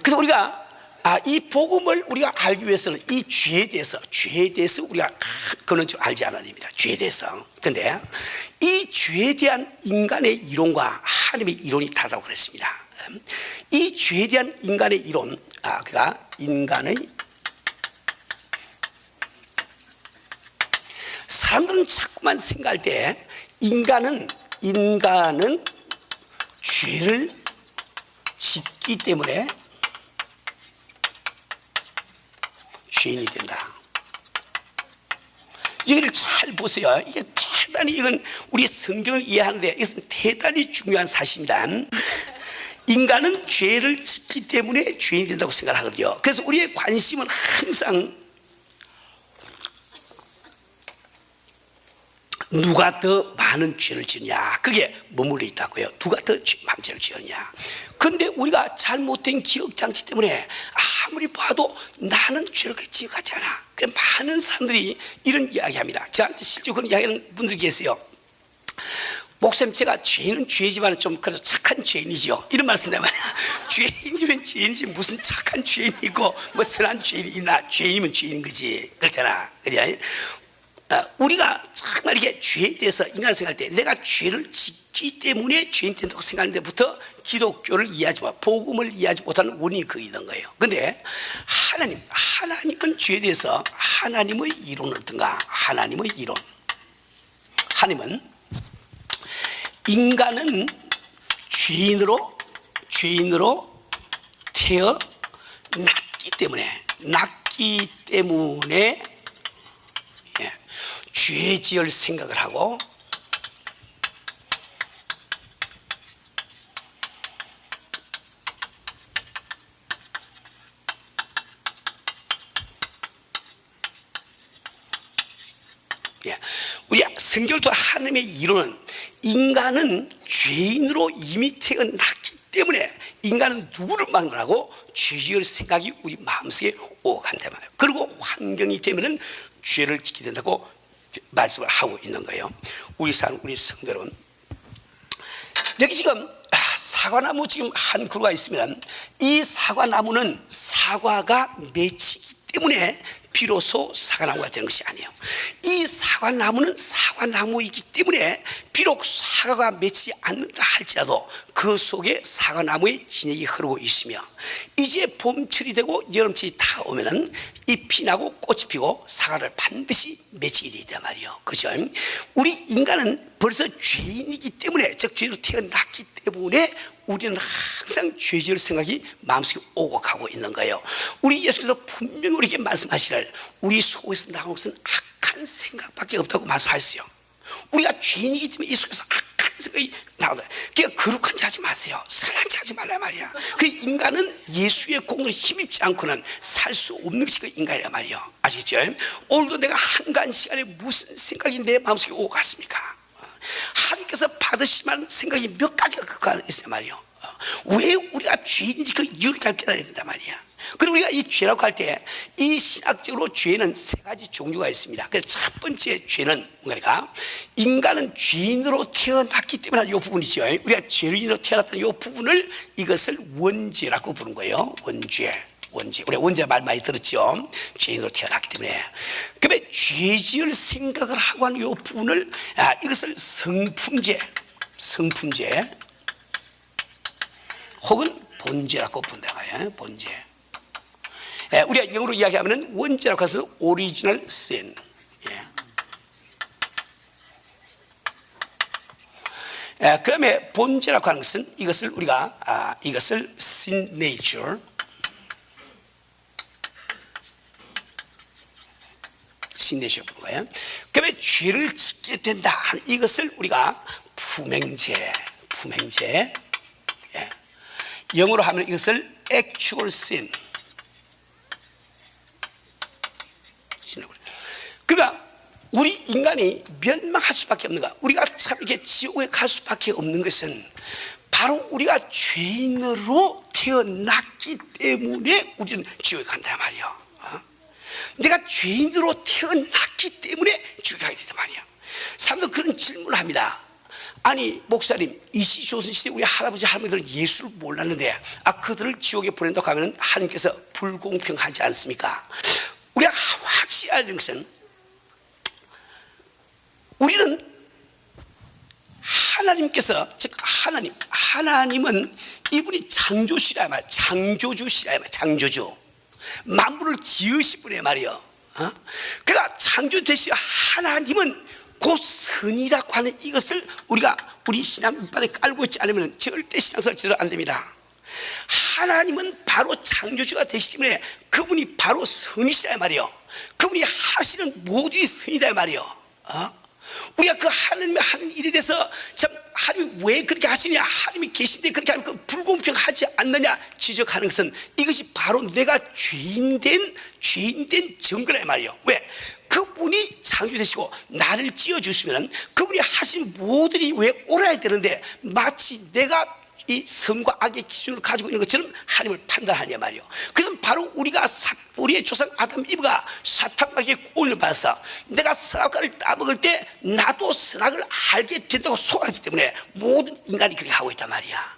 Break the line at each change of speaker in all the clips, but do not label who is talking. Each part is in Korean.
그래서 우리가 이 복음을 우리가 알기 위해서는 이 죄에 대해서 우리가 그거는 좀 알지 않아야 됩니다. 죄에 대해서. 근데 이 죄에 대한 인간의 이론과 하나님의 이론이 다르다고 그랬습니다. 이 죄에 대한 인간의 이론, 그러니까 인간의, 사람들은 자꾸만 생각할 때 인간은 죄를 짓기 때문에 죄인이 된다. 여기를 잘 보세요. 이게 대단히, 이건 우리 성경을 이해하는데 이것은 대단히 중요한 사실입니다. 인간은 죄를 짓기 때문에 죄인이 된다고 생각하거든요. 그래서 우리의 관심은 항상 누가 더 많은 죄를 지느냐, 그게 머물러 있다고요. 누가 더 많은 죄를 지었냐. 그런데 우리가 잘못된 기억장치 때문에 아무리 봐도 나는 죄를 지어가지 않아. 많은 사람들이 이런 이야기합니다. 저한테 실제 그런 이야기하는 분들이 계세요. 목사님, 제가 죄인은 죄지만 좀 그래도 착한 죄인이죠. 이런 말씀 내가 말이야. 죄인이면 죄인이지 무슨 착한 죄인이고 뭐 선한 죄인이 있나. 죄인이면 죄인인 거지. 그렇잖아. 그죠? 우리가 정말 이렇게 죄에 대해서 인간을 생각할 때 내가 죄를 짓기 때문에 죄인 된다고 생각하는 데부터 기독교를 이해하지 못, 복음을 이해하지 못하는 원인이 거기 있는 거예요. 그런데 하나님은 죄에 대해서 하나님의 이론은 어떤가? 하나님의 이론, 하나님은 인간은 죄인으로 태어났기 때문에 죄 지을 생각을 하고 우리 성경도 하나님의 이론은 인간은 죄인으로 이미 태어났기 때문에 인간은 누구를 만나고 죄 지을 생각이 우리 마음속에 오고 간단 말이에요. 그리고 환경이 되면은 죄를 짓게 된다고 말씀을 하고 있는 거예요. 우리 성도는 여기 지금 사과나무 지금 한 그루가 있으면 이 사과나무는 사과가 맺히기 때문에 비로소 사과나무가 되는 것이 아니에요. 이 사과나무는 사과나무이기 때문에 비록 사과가 맺히지 않는다 할지라도 그 속에 사과나무의 진액이 흐르고 있으며 이제 봄철이 되고 여름철이 다 오면은 잎이 나고 꽃이 피고 사과를 반드시 맺히게 되어 있단 말이에요. 그죠? 우리 인간은 벌써 죄인이기 때문에, 즉 죄로 태어났기 때문에 우리는 항상 죄 지을 생각이 마음속에 오고 가고 있는 거예요. 우리 예수께서 분명히 우리에게 말씀하시를 우리 속에서 나오는 것은 악한 생각밖에 없다고 말씀하셨어요. 우리가 죄인이기 때문에 이 속에서 악한 생각이 나온다. 그러니까 거룩한 짓 하지 마세요. 선한 짓 하지 말라 말이야. 그 인간은 예수의 공로에 힘입지 않고는 살 수 없는 것이 그 인간이란 말이에요. 아시겠죠? 오늘도 내가 한가한 시간에 무슨 생각이 내 마음속에 오고 갔습니까? 하나님께서 받으시면 생각이 몇 가지가 그 안에 있단 말이에요. 왜 우리가 죄인인지 그 이유를 잘 깨달아야 된단 말이야. 그리고 우리가 이 죄라고 할 때 이 신학적으로 죄는 세 가지 종류가 있습니다. 그래서 첫 번째 죄는 뭔가, 인간은 죄인으로 태어났기 때문에 이 부분이죠. 우리가 죄인으로 태어났다는 이 부분을 이것을 원죄라고 부르는 거예요. 원죄. 우리가 원죄 말 많이 들었죠. 죄인으로 태어났기 때문에. 그러면 죄 지을 생각을 하고 하는 이 부분을 이것을 성품죄 혹은 본죄라고 부른다 말이에요. 본죄. 우리가 영어로 이야기하면 원죄라고 해서 오리지널 sin. 그다음에 본죄라고 하는 것은 이것을 우리가 이것을 sin nature, 부르는 거예요. 그다음에 죄를 짓게 된다 하는 이것을 우리가 부맹죄. 영어로 하면 이것을 actual sin. 그러니까 우리 인간이 멸망할 수밖에 없는 것, 우리가 참 이렇게 지옥에 갈 수밖에 없는 것은 바로 우리가 죄인으로 태어났기 때문에 우리는 지옥에 간단 말이에요. 내가 죄인으로 태어났기 때문에 지옥에 가게 된단 말이에요. 사람들 그런 질문을 합니다. 아니 목사님, 이시조선시대 우리 할아버지 할머니들은 예수를 몰랐는데 그들을 지옥에 보낸다고 하면 하나님께서 불공평하지 않습니까? 우리가 확실히 알는 것은 우리는 하나님께서, 즉 하나님은 이분이 창조주시라 말이야. 창조주 만물을 지으신 분의 말이요. 그러니까 창조되신 하나님은 곧 선이라고 하는 이것을 우리가 우리 신앙 밑바닥에 깔고 있지 않으면 절대 신앙생활 제대로 안 됩니다. 하나님은 바로 창조주가 되시기 때문에 그분이 바로 선이시다 말이요. 그분이 하시는 모든 선이다 말이요. 우리가 그 하나님의 하는 일에 대해서 참 하나님이 왜 그렇게 하시냐, 하나님이 계신데 그렇게 하면 그 불공평하지 않느냐 지적하는 것은 이것이 바로 내가 죄인된 증거란 말이에요. 왜? 그분이 창조되시고 나를 지어주시면 그분이 하신 모든 일이 왜 옳아야 되는데 마치 내가 이 선과 악의 기준을 가지고 있는 것처럼 하나님을 판단하냐 말이요. 그래서 바로 우리의 조상 아담 이브가 사탄에게 꼴을 받아서 내가 선악과를 따먹을 때 나도 선악을 알게 된다고 속았기 때문에 모든 인간이 그렇게 하고 있단 말이야.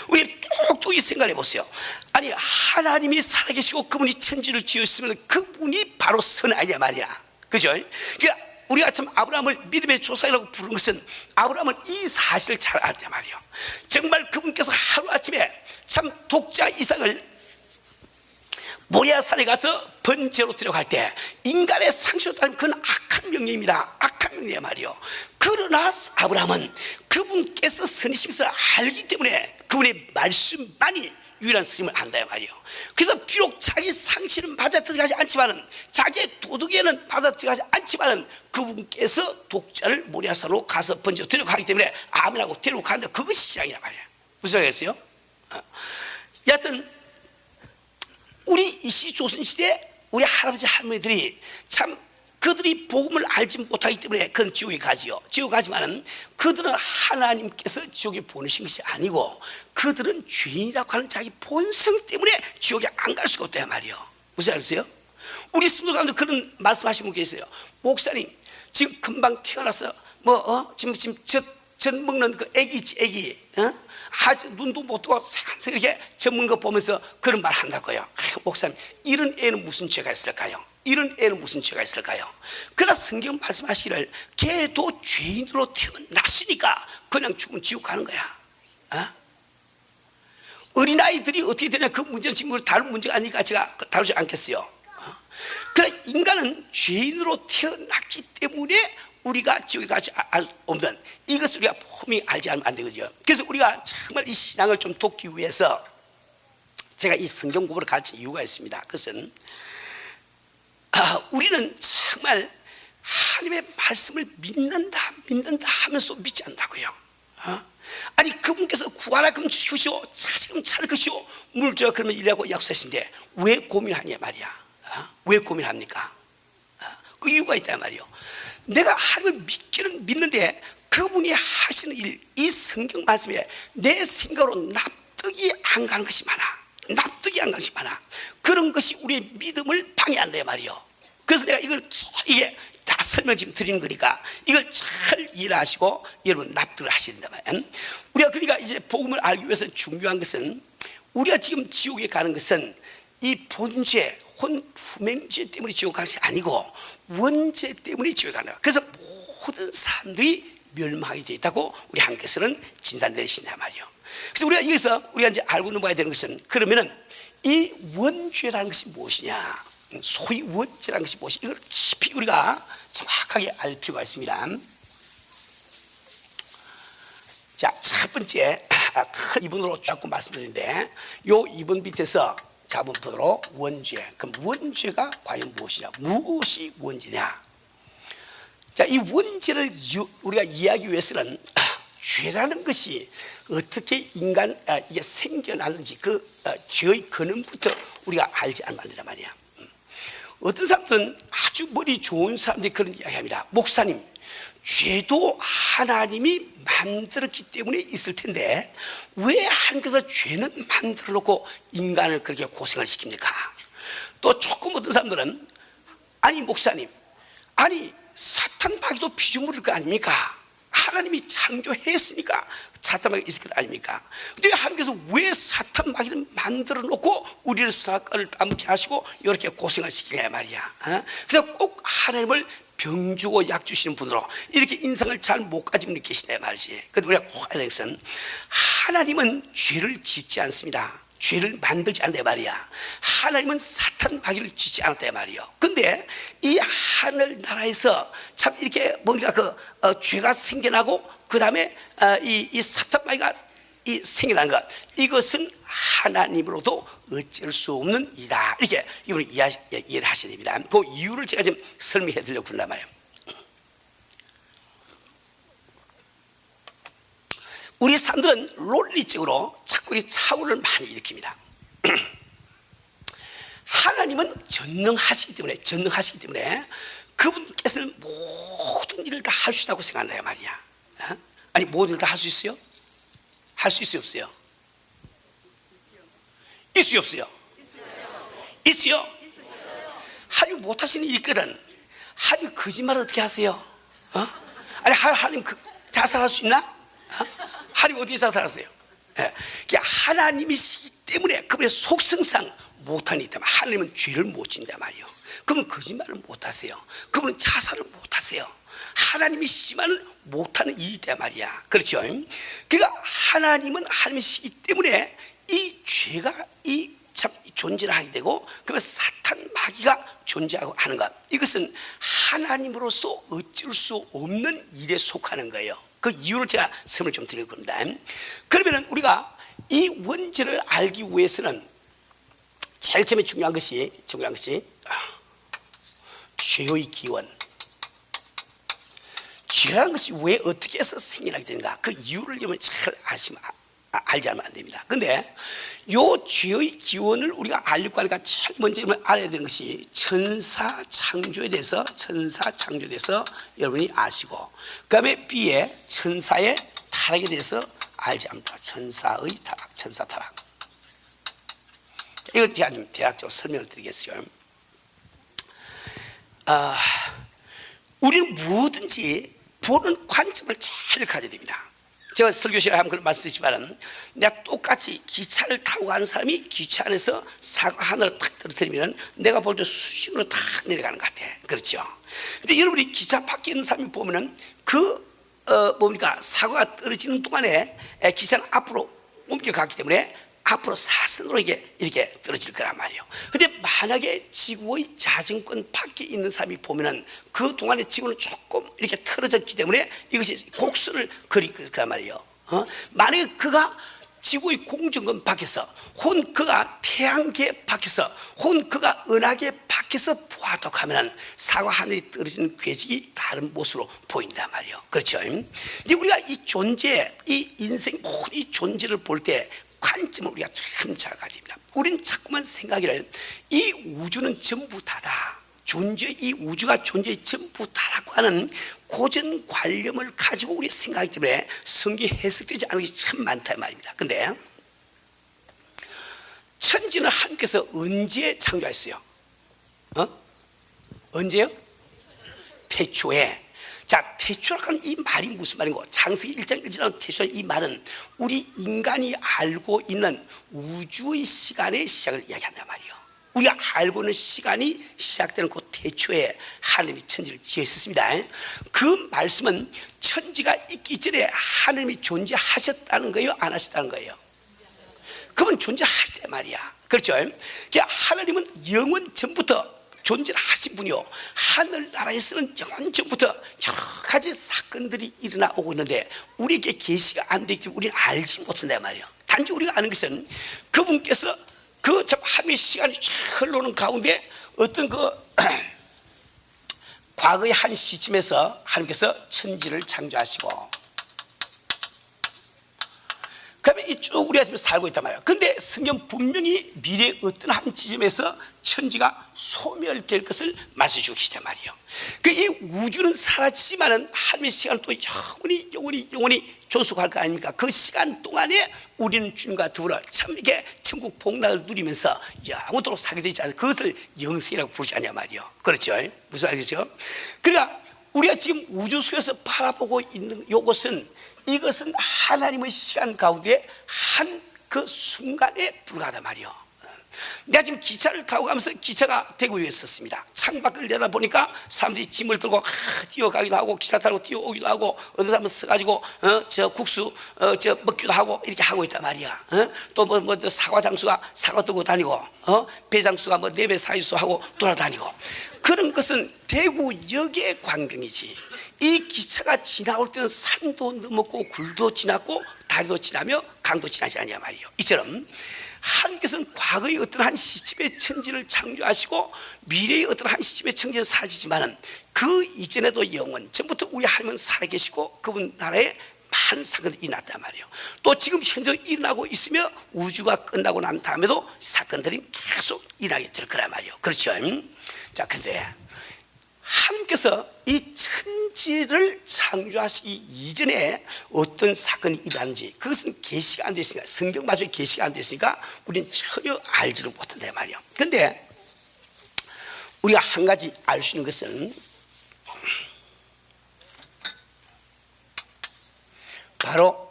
우리 똑똑히 생각해 보세요. 아니 하나님이 살아계시고 그분이 천지를 지으시면 그분이 바로 선 아니냐 말이야. 그죠? 그러니까 우리가 참 아브라함을 믿음의 조상이라고 부르는 것은 아브라함은 이 사실을 잘 알단 말이에요. 정말 그분께서 하루아침에 참 독자 이삭을 모리아산에 가서 번제로 드려갈 때 인간의 상식으로 따르면 그건 악한 명령입니다. 악한 명령 말이요. 그러나 아브라함은 그분께서 선이신 것을 알기 때문에 그분의 말씀만이 유일한 스님을 안다 말이에요. 그래서 비록 자기 상식은 받아들여가지 않지만은 자기의 도덕에는 받아들여가지 않지만은 그분께서 독자를 모리아산으로 가서 번제로 데려가기 때문에 아멘하고 데리고 가는데 그것이 시작이란 말이에요. 무슨 소리겠어요? 여하튼 우리 이시조선시대 우리 할아버지 할머니들이 참 그들이 복음을 알지 못하기 때문에 그건 지옥에 가지요. 지옥에 가지만은 그들은 하나님께서 지옥에 보내신 것이 아니고 그들은 죄인이라고 하는 자기 본성 때문에 지옥에 안 갈 수가 없다 말이요. 무슨 알았어요? 우리 스님들 가운데 그런 말씀하신 분 계세요. 목사님 지금 금방 태어나서 지금 젖 먹는 그 애기 눈도 못 뜨고 새간새 이렇게 젖 먹는 거 보면서 그런 말 한다고요. 목사님 이런 애는 무슨 죄가 있을까요? 이런 애는 무슨 죄가 있을까요? 그러나 성경 말씀하시기를 걔도 죄인으로 태어났으니까 그냥 죽으면 지옥 가는 거야. 어린아이들이 어떻게 되냐 그 문제는 지금 다른 문제가 아니니까 제가 다루지 않겠어요. 그러나 인간은 죄인으로 태어났기 때문에 우리가 지옥에 가지 없는 이것을 우리가 분명히 알지 않으면 안 되거든요. 그래서 우리가 정말 이 신앙을 좀 돕기 위해서 제가 이 성경 공부를 가르친 이유가 있습니다. 그것은 우리는 정말 하나님의 말씀을 믿는다 하면서 믿지 않는다고요. 아니 그분께서 구하라 그러면 주시오, 찾으면 찾을 것이오, 물 주라 그러면 이라고 약속하신데 왜 고민하냐 말이야. 왜 고민합니까? 그 이유가 있단 말이에요. 내가 하나님을 믿기는 믿는데 그분이 하시는 일, 이 성경 말씀에 내 생각으로 납득이 안 가는 것이 많아. 그런 것이 우리의 믿음을 방해한다 말이에요. 그래서 내가 이게 다 설명 지금 드리는 거니까 이걸 잘 이해하시고 여러분 납득을 하셔야 된다 말이야. 우리가 그러니까 이제 복음을 알기 위해서 중요한 것은 우리가 지금 지옥에 가는 것은 이 본죄, 혼부맹죄 때문에 지옥 가는 것이 아니고 원죄 때문에 지옥에 가는 거야. 그래서 모든 사람들이 멸망하게 되어 있다고 우리 하나님께서는 진단 내리신단 말이에요. 그래서 우리가 여기서 우리가 이제 알고 넘어가야 되는 것은 그러면은 이 원죄라는 것이 무엇이냐, 소위 원죄라는 것이 무엇이, 이걸 깊이 우리가 정확하게 알 필요가 있습니다. 자, 첫 번째 큰 2번으로 자꾸 말씀드리는데 요 2번 밑에서 자, 한번 보도록 원죄. 그럼 원죄가 과연 무엇이냐, 무엇이 원죄냐. 자, 이 원죄를 우리가 이해하기 위해서는 죄라는 것이 어떻게 이게 생겨났는지 그 죄의 근원부터 우리가 알지 않으면 안 된단 말이야. 어떤 사람들은 아주 머리 좋은 사람들이 그런 이야기합니다. 목사님, 죄도 하나님이 만들었기 때문에 있을 텐데 왜 하나님께서 죄는 만들어 놓고 인간을 그렇게 고생을 시킵니까? 또 조금 어떤 사람들은 아니 목사님, 아니 사탄 마귀도 피조물일 거 아닙니까? 하나님이 창조했으니까 사탄 마귀가 있을 것 아닙니까? 근데 하나님께서 왜 사탄 마귀를 만들어 놓고 우리를 선악과를 따먹게 하시고 이렇게 고생을 시키냐 말이야. 그래서 꼭 하나님을 병 주고 약 주시는 분으로 이렇게 인상을 잘 못 가지고 계시네 말이지. 근데 우리가 꼭 알아야 할 것은 하나님은 죄를 짓지 않습니다. 죄를 만들지 않는다 말이야. 하나님은 사탄 마귀를 짓지 않았다 말이요. 근데 이 하늘나라에서 참 이렇게 뭔가 죄가 생겨나고 그 다음에 이 사탄 마귀가 생겨난 것, 이것은 하나님으로도 어쩔 수 없는 일이다. 이렇게 이분이 이해를 하셔야 됩니다. 그 이유를 제가 지금 설명해 드리려고 그런단 말이에요. 우리 사람들은 논리적으로 자꾸 이 착오를 많이 일으킵니다. 하나님은 전능하시기 때문에 그분께서는 모든 일을 다 할 수 있다고 생각한다 말이야. 아니 모든 일을 다 할 수 있어요? 할 수 있어요 없어요? 있어요 없어요? 있어요? 하나님 못하시는 일이 있거든. 하나님 거짓말을 어떻게 하세요? 아니 하나님 자살할 수 있나? 하나님 어떻게 자살하세요? 하나님이시기 때문에 그분의 속성상 못하는 일 때문에 하나님은 죄를 못 짓는단 말이에요. 그분은 거짓말을 못하세요. 그분은 자살을 못하세요. 하나님이시지만은 못하는 일이 있단 말이야. 그렇죠? 그러니까 하나님은 하나님이시기 때문에 이 죄가 참 존재를 하게 되고, 그러면 사탄 마귀가 존재하고 하는 것, 이것은 하나님으로서 어쩔 수 없는 일에 속하는 거예요. 그 이유를 제가 설명을 좀 드릴 겁니다. 그러면 우리가 이 원죄를 알기 위해서는 제일 처음에 중요한 것이 죄의 기원. 죄라는 것이 왜 어떻게 해서 생겨나게 되는가, 그 이유를 여러분 잘 알지 않으면 안 됩니다. 근데 요 죄의 기원을 우리가 알려고 하니까 제일 먼저 알아야 되는 것이 천사 창조에 대해서 여러분이 아시고, 그 다음에 B에 천사의 타락에 대해서 알지 않습니다. 천사의 타락, 천사 타락. 이걸 제가 좀 대략적으로 설명을 드리겠어요. 우리는 뭐든지 보는 관점을 잘 가져야 됩니다. 제가 설교 시간에 한번 그런 말씀드리지만, 내가 똑같이 기차를 타고 가는 사람이 기차 안에서 사과 하나를 탁 떨어뜨리면 내가 볼 때 수직으로 탁 내려가는 것 같아. 그렇죠? 근데 여러분이 기차 밖에 있는 사람이 보면은 사과가 떨어지는 동안에 기차는 앞으로 옮겨갔기 때문에 앞으로 사선으로 이렇게 떨어질 거란 말이에요. 근데 만약에 지구의 자전권 밖에 있는 사람이 보면은 그 동안에 지구는 조금 이렇게 틀어졌기 때문에 이것이 곡선을 그릴 거란 말이에요. 만약에 그가 지구의 공전권 밖에서, 혹은 그가 태양계 밖에서, 혹은 그가 은하계 밖에서 보아도 하면은 사과 하늘이 떨어지는 궤적이 다른 모습으로 보인단 말이에요. 그렇죠? 이제 우리가 이 존재, 이 인생 모든 이 존재를 볼 때 관점을 우리가 참 잘 가집니다. 우리는 자꾸만 생각을, 이 우주는 전부 다다, 이 우주가 존재의 전부 다라고 하는 고정관념을 가지고 우리 생각하기 때문에 성경이 해석되지 않은 것이 참 많다 말입니다. 근데 천지는 하나님께서 언제 창조했어요? 언제요? 태초에. 자, 태초라고 하는 이 말이 무슨 말인고? 창세기 1장 1절에 태초라는 이 말은 우리 인간이 알고 있는 우주의 시간의 시작을 이야기한단 말이에요. 우리가 알고 있는 시간이 시작되는 그 태초에 하나님이 천지를 지으셨습니다. 그 말씀은 천지가 있기 전에 하나님이 존재하셨다는 거예요, 안 하셨다는 거예요? 그분 존재하시단 말이야. 그렇죠? 그러니까 하나님은 영원 전부터 존재를 하신 분이요, 하늘나라에서는 영원 전부터 여러 가지 사건들이 일어나 오고 있는데 우리에게 계시가 안 되기 때문에 우리는 알지 못한단 말이에요. 단지 우리가 아는 것은 그분께서 참 하루의 시간이 쫙 흘러오는 가운데 어떤 과거의 한 시점에서 하나님께서 천지를 창조하시고, 그러면 이쭉 우리가 지금 살고 있단 말이에요. 근데 성경 분명히 미래의 어떤 한 지점에서 천지가 소멸될 것을 말씀해 주고 계시단 말이에요. 이 우주는 사라지지만은 하나님의 시간은 또 영원히 존속할 거 아닙니까? 그 시간 동안에 우리는 주님과 더불어 참 이렇게 천국 복락을 누리면서 영원토록 살게 되지 않아요. 그것을 영생이라고 부르지 않냐 말이에요. 그렇죠? 무슨 말이죠? 그러니까 우리가 지금 우주속에서 바라보고 있는 이것은 하나님의 시간 가운데 한 그 순간에 불과하단 말이요. 내가 지금 기차를 타고 가면서 기차가 대구에 있었습니다. 창밖을 내다보니까 사람들이 짐을 들고 뛰어가기도 하고 기차 타고 뛰어오기도 하고 어느 사람은 서가지고 저 국수 먹기도 하고 이렇게 하고 있단 말이야. 또 저 사과 장수가 사과 들고 다니고 배 장수가 뭐 네 배 사이수 하고 돌아다니고, 그런 것은 대구역의 광경이지. 이 기차가 지나올 때는 산도 넘었고 굴도 지났고 다리도 지나며 강도 지나지 않냐 말이에요. 이처럼 하나님께서는 과거의 어떤 한 시점의 천지를 창조하시고 미래의 어떤 한 시점의 천지를 사라지지만은 그 이전에도 영원 전부터 우리 하나님은 살아계시고 그분 나라에 많은 사건이 일어났단 말이에요. 또 지금 현재 일어나고 있으며 우주가 끝나고 난 다음에도 사건들이 계속 일어나게 될 거란 말이에요. 그렇죠? 자, 근데 하나님께서 이 천지를 창조하시기 이전에 어떤 사건이 일어났는지 그것은 계시가 안 됐으니까, 성경마저도 계시가 안 됐으니까 우리는 전혀 알지를 못한다 말이에요. 그런데 우리가 한 가지 알 수 있는 것은 바로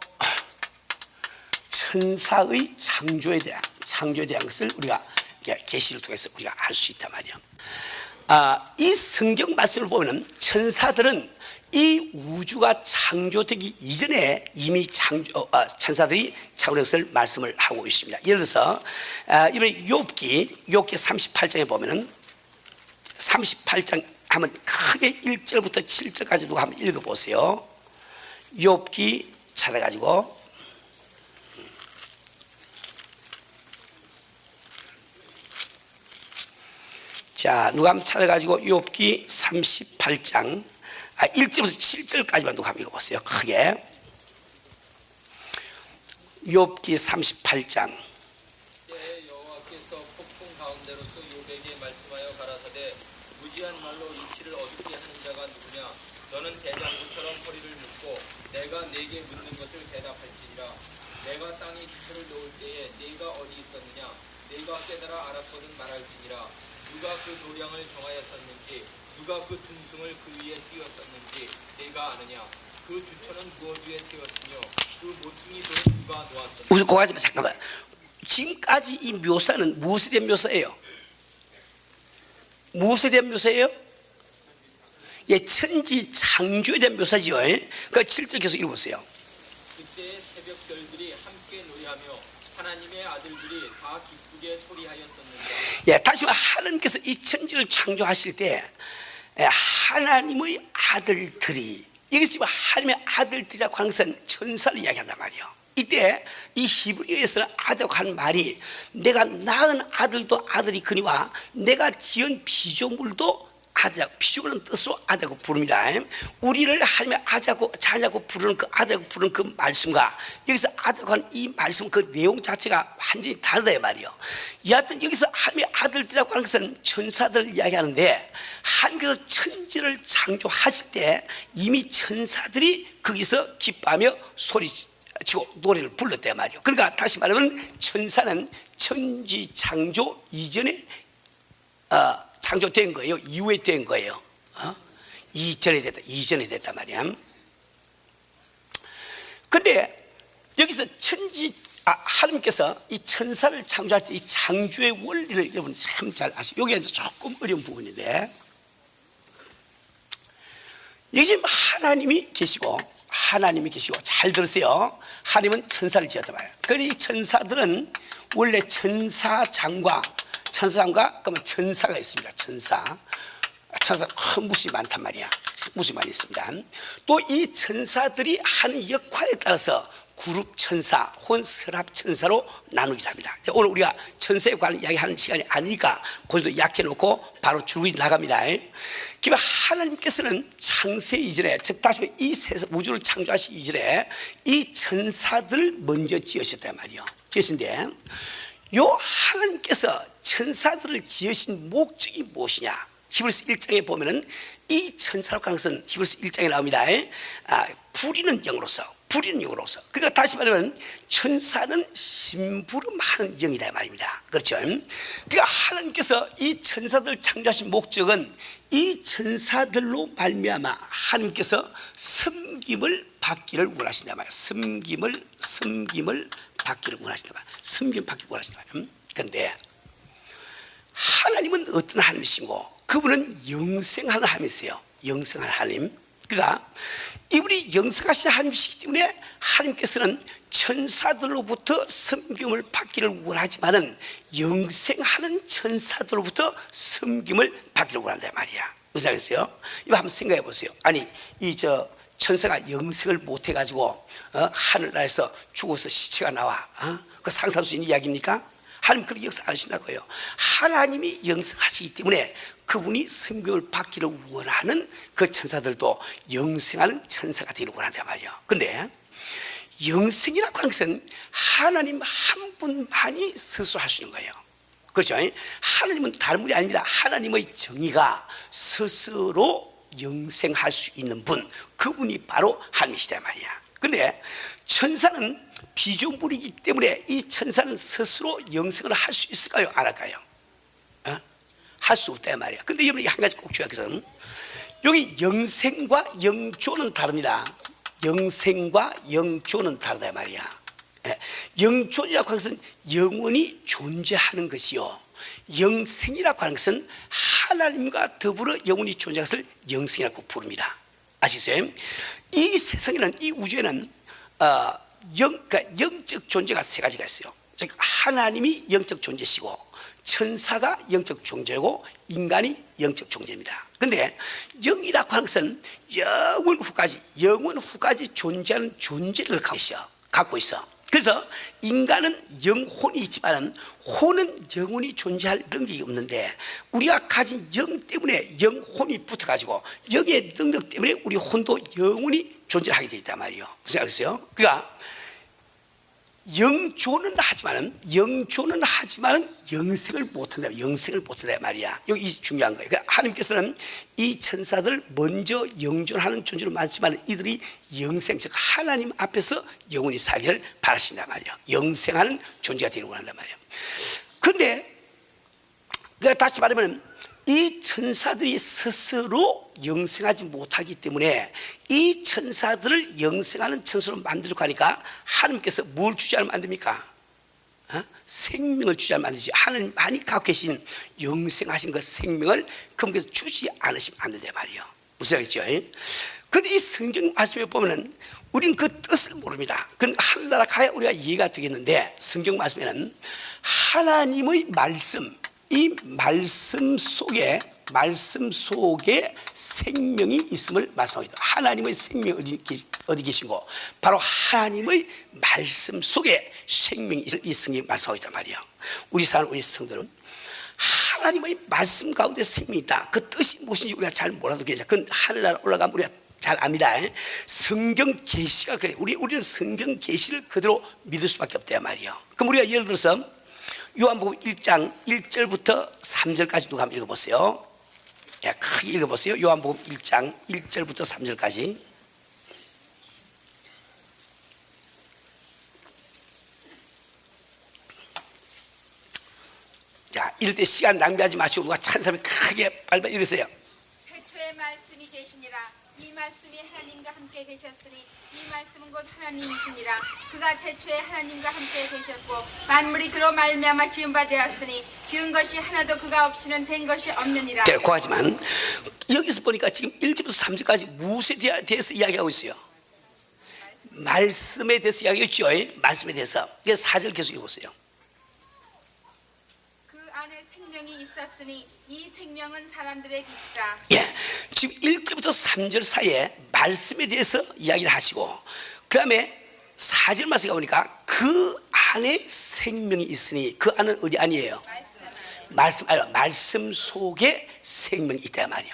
천사의 창조에 대한 것을 우리가 계시를 통해서 우리가 알 수 있단 말이에요. 이 성경 말씀을 보면 천사들은 이 우주가 창조되기 이전에 이미 천사들이 창조된 것을 말씀을 하고 있습니다. 예를 들어서 이번에 욥기 38장에 보면은 38장 한번 크게 1절부터 7절까지도 한번 읽어보세요. 욥기 찾아가지고 자, 누가 한번 찾아가지고 욥기 38장 1절부터 7절까지만 누가 한번 읽어보세요. 크게. 욥기 38장.
여호와께서 폭풍 가운데로서 욥에게 말씀하여 가라사대 무지한 말로 이치를 어둡게 하는 자가 누구냐? 너는 대장부처럼 허리를 묶고 내가 네게 묻는 것을 대답할지니라. 내가 땅에 기초를 놓을 때에 네가 어디 있었느냐? 네가 깨달아 알았거든 말할지니라. 누가 그 노량을 정하였었는지, 누가 그 준승을 그 위에 띄웠었는지 네가 아느냐? 그 주처는 무엇 위에 세웠으며 그 모퉁이 돌은 누가 놓았었느냐?
우선 고하지마. 잠깐만. 지금까지 이 묘사는 무엇에 대한 묘사예요? 무엇에 대한 묘사예요? 예, 천지 창조에 대한 묘사지요. 그 7절 계속 읽어보세요.
그때의 새벽별들이 함께 노래하며 하나님의 아들들이 다 기쁘게 소리하였었느니라.
예, 다시 말해 하나님께서 이 천지를 창조하실 때 하나님의 아들들이, 여기서 지금 하나님의 아들들이라고 하는 것은 천사를 이야기한단 말이에요. 이때 이 히브리어에서는 아들이라고 하는 말이 내가 낳은 아들도 아들이 거니와 내가 지은 피조물도 아들이라고, 피조물은 뜻으로 아들이라고 부릅니다. 우리를 하나님의 아들이라고 자녀라고 부르는 그 아들이라고 부르는 그 말씀과 여기서 아들이라고 하는 이 말씀 그 내용 자체가 완전히 다르다 이 말이에요. 여하튼 여기서 하나님의 아들들이라고 하는 것은 천사들을 이야기하는데 하나님께서 천지를 창조하실 때 이미 천사들이 거기서 기뻐하며 소리치고 노래를 불렀단 말이에요. 그러니까 다시 말하면 천사는 천지 창조 이전에 창조된 거예요? 이후에 된 거예요? 이전에 됐단 말이야. 근데 여기서 하나님께서 이 천사를 창조할 때 이 창조의 원리를 여러분 참 잘 아시죠? 여기가 이제 조금 어려운 부분인데, 여기 지금 하나님이 계시고 잘 들으세요. 하나님은 천사를 지었단 말이에요. 그런데 이 천사들은 원래 천사장과 그러면 천사가 있습니다. 천사 큰 무수히 많단 말이야. 무수히 많이 있습니다. 또 이 천사들이 하는 역할에 따라서 그룹 천사 혹은 설합 천사로 나누기도 합니다. 오늘 우리가 천사에 관한 이야기하는 시간이 아니니까 거기도 약해놓고 바로 줄기 나갑니다. 그러니까 하나님께서는 창세 이전에, 즉 다시 말해 이 세상 우주를 창조하시기 이전에 이 천사들을 먼저 지으셨단 말이에요. 지으신데 요 하나님께서 천사들을 지으신 목적이 무엇이냐? 히브리서 1장에 보면은 이 천사라고 하는 것은 히브리서 1장에 나옵니다. 부리는 영으로서 부리는 영으로서. 그러니까 다시 말하면 천사는 심부름하는 영이다 말입니다. 그렇죠? 그러니까 하나님께서 이 천사들 창조하신 목적은 이 천사들로 말미암아 하나님께서 섬김을 받기를 원하신다 말이에요. 섬김을 받기를 원하신다 말이에요. 섬김 받기를 원하신다 말이에요. 그런데 하나님은 어떤 하나님이시고 그분은 영생하는 하나님이세요. 영생하는 하나님. 그러니까 이분이 영생하신 하나님이시기 때문에 하나님께서는 천사들로부터 섬김을 받기를 원하지만은 영생하는 천사들로부터 섬김을 받기를 원한단 말이야. 무슨 말이겠어요? 이거 한번 생각해 보세요. 아니 천사가 영생을 못 해가지고 하늘나라에서 죽어서 시체가 나와. 그 상상할 수 있는 이야기입니까? 하나님 그렇게 역사 안 하신다고요. 하나님이 영생하시기 때문에 그분이 섬김을 받기를 원하는 그 천사들도 영생하는 천사가 되기를 원한단 말이에요. 근데 영생이라고 하는 것은 하나님 한 분만이 스스로 할 수 있는 거예요. 그렇죠? 하나님은 다른 분이 아닙니다. 하나님의 정의가 스스로 영생할 수 있는 분, 그분이 바로 하나님이시단 말이야. 근데 천사는 피조물이기 때문에 이 천사는 스스로 영생을 할 수 있을까요? 안 할까요? 할 수 없다 말이야. 근데 여러분 한 가지 꼭 주의하겠어요. 여기 영생과 영조는 다릅니다. 영생과 영조는 다르다 말이야. 영존이라고 하는 것은 영원히 존재하는 것이요, 영생이라고 하는 것은 하나님과 더불어 영원히 존재하는 것을 영생이라고 부릅니다. 아시겠어요? 이 세상에는, 이 우주에는 그러니까 영적 존재가 세 가지가 있어요. 즉 하나님이 영적 존재시고, 천사가 영적 존재고, 인간이 영적 존재입니다. 그런데 영이라고 하는 것은 영원 후까지 존재하는 존재를 갖고 있어. 그래서 인간은 영혼이 있지만 혼은 영원히 존재할 능력이 없는데, 우리가 가진 영 때문에 영혼이 붙어가지고 영의 능력 때문에 우리 혼도 영원히 존재하게 되어 있단 말이에요. 무슨 말이겠어요? 그러니까 영존은 하지만은 영생을 못한다. 영생을 못한다 말이야. 여기 중요한 거예요. 그러니까 하나님께서는 이 천사들 먼저 영존하는 존재로 많지만 이들이 영생, 즉 하나님 앞에서 영원히 살기를 바라신단 말이야. 영생하는 존재가 되기를 원한단 말이야. 그런데 그러니까 다시 말하면 이 천사들이 스스로 영생하지 못하기 때문에 이 천사들을 영생하는 천사로 만들고 하니까 하나님께서 뭘 주지 않으면 안 됩니까? 생명을 주지 않으면 안 되지. 하나님만이 갖고 계신 영생하신 그 생명을 그분께서 주지 않으시면 안 된단 말이에요. 무슨 말이죠? 그런데 이 성경 말씀에 보면은 우리는 그 뜻을 모릅니다. 그건 하늘나라 가야 우리가 이해가 되겠는데, 성경 말씀에는 하나님의 말씀, 이 말씀 속에 생명이 있음을 말씀합니다. 하나님의 생명이 어디 계시고, 바로 하나님의 말씀 속에 생명이 있음을 말씀하고 있단 말이에요. 우리 사는 우리 성도는 하나님의 말씀 가운데 생명이 있다. 그 뜻이 무엇인지 우리가 잘 몰라도 괜찮아. 그건 하늘나라 올라가면 우리가 잘 압니다. 성경 계시가 그래. 우리는 성경 계시를 그대로 믿을 수밖에 없단 말이에요. 그럼 우리가 예를 들어서 요한복음 1장 1절부터 3절까지 누가 한번 읽어보세요. 크게 읽어보세요. 요한복음 1장 1절부터 3절까지. 자, 이럴 때 시간 낭비하지 마시고 누가 찬 사람이 크게 빨리 읽으세요.
태초에 말씀이 계시니라. 이 말씀이 하나님과 함께 계셨으니 이 말씀은 곧 하나님이시니라. 그가 태초에 하나님과 함께 계셨고 만물이 그로 말미암아 지은 바 되었으니 지은 것이 하나도 그가 없이는 된 것이 없느니라.
네, 고하지만 여기서 보니까 지금 1절부터 3절까지 무엇에 대해서 이야기하고 있어요? 말씀에 대해서 이야기했죠. 말씀에 대해서. 그래서 4절 계속 읽어보세요.
그 안에 생명이 있었으니 이 생명은 사람들의 빛이라.
예, 지금 1절부터 3절 사이에 말씀에 대해서 이야기를 하시고, 그 다음에 4절 말씀에 가보니까 그 안에 생명이 있으니, 그 안은 어디 아니에요? 말씀 속에 생명이 있다 말이에요.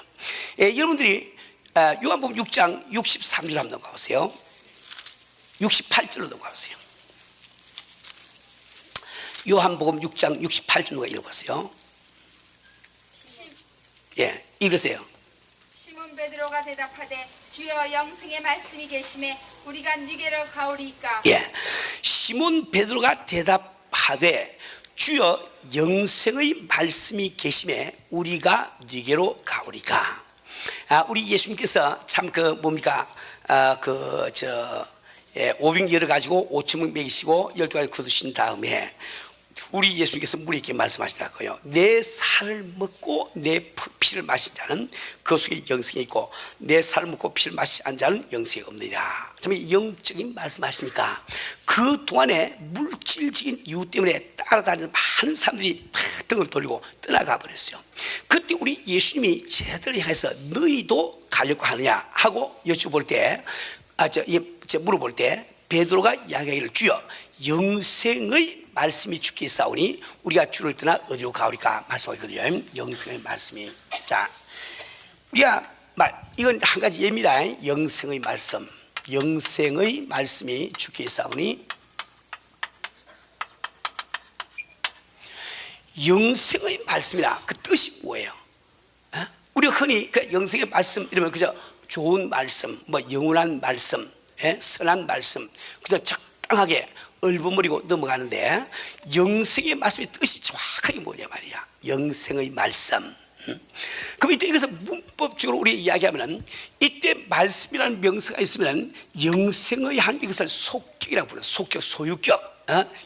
예, 여러분들이 요한복음 6장 63절 한번 넘어가보세요. 68절로 넘어가보세요. 요한복음 6장 68절 누가 읽어보세요. 예, 읽으세요.
시몬 베드로가 대답하되 주여 영생의 말씀이 계심에 우리가 누게로 가오리이까.
예, 시몬 베드로가 대답하되 주여 영생의 말씀이 계심에 우리가 네게로 가오리까. 우리 예수님께서 참 그 뭡니까 오병 열어 가지고 5,000명 먹이시고 12가지 거두신 다음에 우리 예수님께서 우리에게 말씀하시더라고요. 내 살을 먹고 내 피를 마신 자는 그 속에 영생이 있고 내 살을 먹고 피를 마시지 않은 자는 영생이 없느니라. 참 영적인 말씀하시니까 그 동안에 물질적인 이유 때문에 따라다니는 많은 사람들이 다 등을 돌리고 떠나가 버렸어요. 그때 우리 예수님이 제자들을 향해서 너희도 가려고 하느냐 하고 여쭤볼 때 물어볼 때 베드로가 이야기하기를 주여 영생의 말씀이 주께 있사오니 우리가 주를 떠나 어디로 가오리까 말씀하거든요. 영생의 말씀이. 자, 우리가 이건 한 가지 예입니다. 영생의 말씀. 영생의 말씀이 주께 있사오니 영생의 말씀이라 그 뜻이 뭐예요? 우리가 흔히 그 영생의 말씀 이러면 그저 좋은 말씀, 영원한 말씀, 선한 말씀, 그저 적당하게 얼버무리고 넘어가는데 영생의 말씀의 뜻이 정확하게 뭐냐 말이야. 영생의 말씀. 그럼 이때 이것을 문법적으로 우리 이야기하면은 이때 말씀이라는 명사가 있으면 영생의 한 이것을 속격이라고 불러. 속격, 소유격.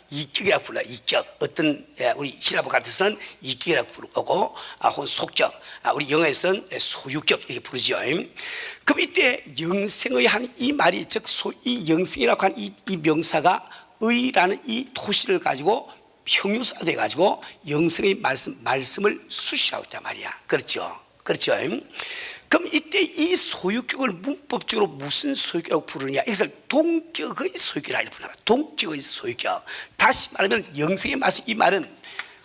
이격이라고 불러. 이격. 어떤 우리 히라보 같아서는 이격이라고 부르고 혹은 속격. 우리 영어에서는 소유격 이렇게 부르죠. 그럼 이때 영생의 한 이 말이 즉 이 영생이라고 한 이 명사가 의라는 이 토시를 가지고 형용사가 돼 가지고 영생의 말씀을 수시하고 있단 말이야. 그렇죠. 그럼 이때 이 소유격을 문법적으로 무슨 소유격이라고 부르느냐? 이것을 동격의 소유격이라고 부른다. 동격의 소유격. 다시 말하면 영생의 말씀, 이 말은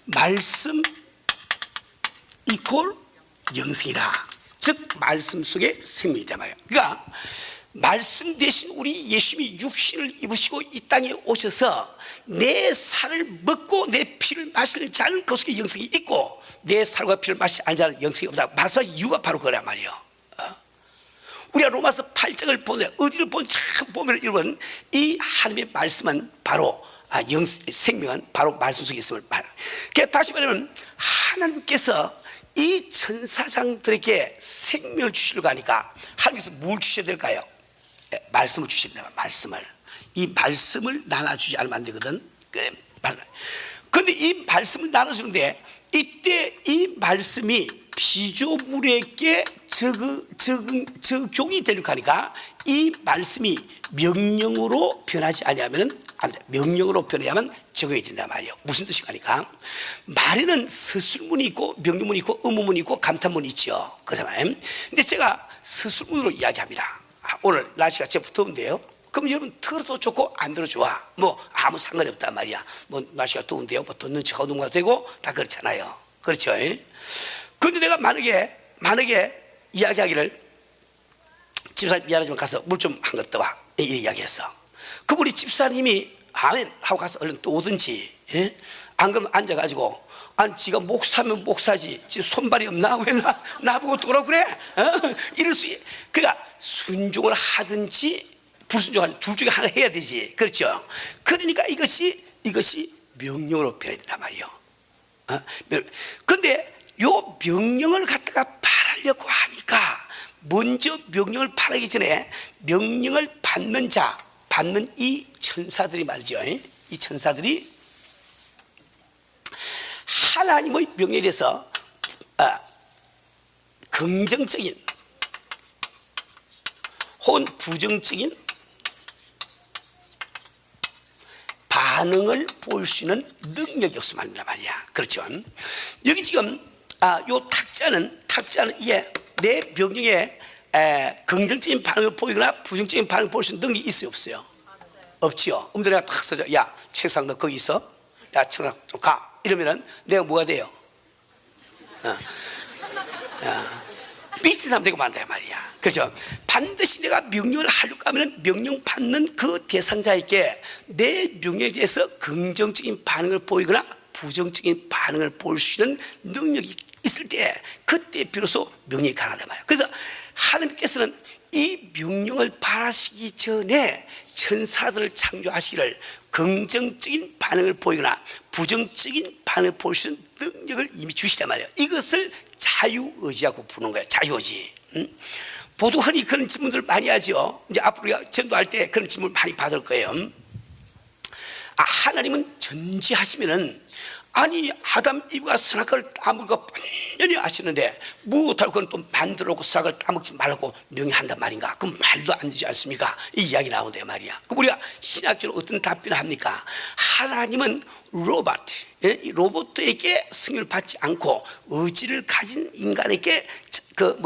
말씀 이퀄 영생이라. 즉 말씀 속에 생명이 있단 말이야. 그러니까 말씀 대신 우리 예수님이 육신을 입으시고 이 땅에 오셔서 내 살을 먹고 내 피를 마시는 자는 그 속에 영생이 있고 내 살과 피를 마시지 않는 자는 영생이 없다. 말씀하신 이유가 바로 그거란 말이에요. 우리가 로마서 8장을 보면 어디를 보면 여러분 이 하나님의 말씀은 바로 생명은 바로 말씀 속에 있음을 말해요. 그러니까 다시 말하면 하나님께서 이 천사장들에게 생명을 주시려고 하니까 하나님께서 뭘 주셔야 될까요? 말씀을 주셔야 된다. 말씀을. 이 말씀을 나눠주지 않으면 안 되거든. 그런데 이 말씀을 나눠주는데 이때 이 말씀이 피조물에게 적용이 되려고 하니까 이 말씀이 명령으로 변하지 아니하면 안 돼. 명령으로 변하면 적용이 된단 말이에요. 무슨 뜻인가 하니까 말에는 서술문이 있고 명령문이 있고 의문문이 있고 감탄문이 있죠. 그렇잖아요. 근데 제가 서술문으로 이야기합니다. 오늘 날씨가 제법 더운데요. 그럼 여러분 들어도 좋고 안 들어도 좋아. 아무 상관이 없단 말이야. 날씨가 더운데요. 덥는 척하고 넘어가도 되고 다 그렇잖아요. 그렇죠. 그런데 내가 만약에 이야기하기를 집사님 미안하지만 가서 물 좀 한 것 떠와 이렇게 이야기했어. 그럼 우리 집사님이 아멘 하고 가서 얼른 또 오든지 안 그러면 앉아가지고 아니 지가 목사면 목사지 지 손발이 없나? 왜 나보고 또 오라고 그래? 이럴 수 그러니까 순종을 하든지 불순종하든지 둘 중에 하나 해야 되지. 그렇죠. 그러니까 이것이 명령으로 변해야 된단 말이에요. 그런데 요 명령을 갖다가 바라려고 하니까 먼저 명령을 바라기 전에 명령을 받는 이 천사들이 말이죠. 이 천사들이 하나님의 명령에 대해서 긍정적인 혹은 부정적인 반응을 보일 수 있는 능력이 없으면 안 된단 말이야. 그렇죠. 여기 지금 요 탁자는 이게 내 명령에 긍정적인 반응을 보이거나 부정적인 반응을 볼 수 있는 능력이 있어요, 없어요? 없지요. 내가 탁 써져. 야, 책상 너 거기 있어. 야, 책상 좀 가. 이러면은 내가 뭐가 돼요? 미친 사람 되고 만다 말이야. 그렇죠. 반드시 내가 명령을 하려고 하면 명령 받는 그 대상자에게 내 명령에 대해서 긍정적인 반응을 보이거나 부정적인 반응을 볼 수 있는 능력이 있을 때 그때 비로소 명령이 가능하단 말이야. 그래서 하나님께서는 이 명령을 발하시기 전에 천사들을 창조하시기를 긍정적인 반응을 보이거나 부정적인 반응을 보일 수 있는 능력을 이미 주시단 말이에요. 이것을 자유의지라고 부르는 거예요. 자유의지. 보도 흔히 그런 질문들을 많이 하죠. 이제 앞으로 우리가 전도할 때 그런 질문을 많이 받을 거예요. 하나님은 전지하시면은 아니 아담 이브가 선악과를 따먹은 거 완전히 아시는데 무엇하고 그건 또 만들어놓고 선악과를 따먹지 말라고 명령한단 말인가? 그럼 말도 안 되지 않습니까? 이 이야기 나오는데 말이야. 그럼 우리가 신학적으로 어떤 답변을 합니까? 하나님은 이 로봇에게 승인을 받지 않고 의지를 가진 인간에게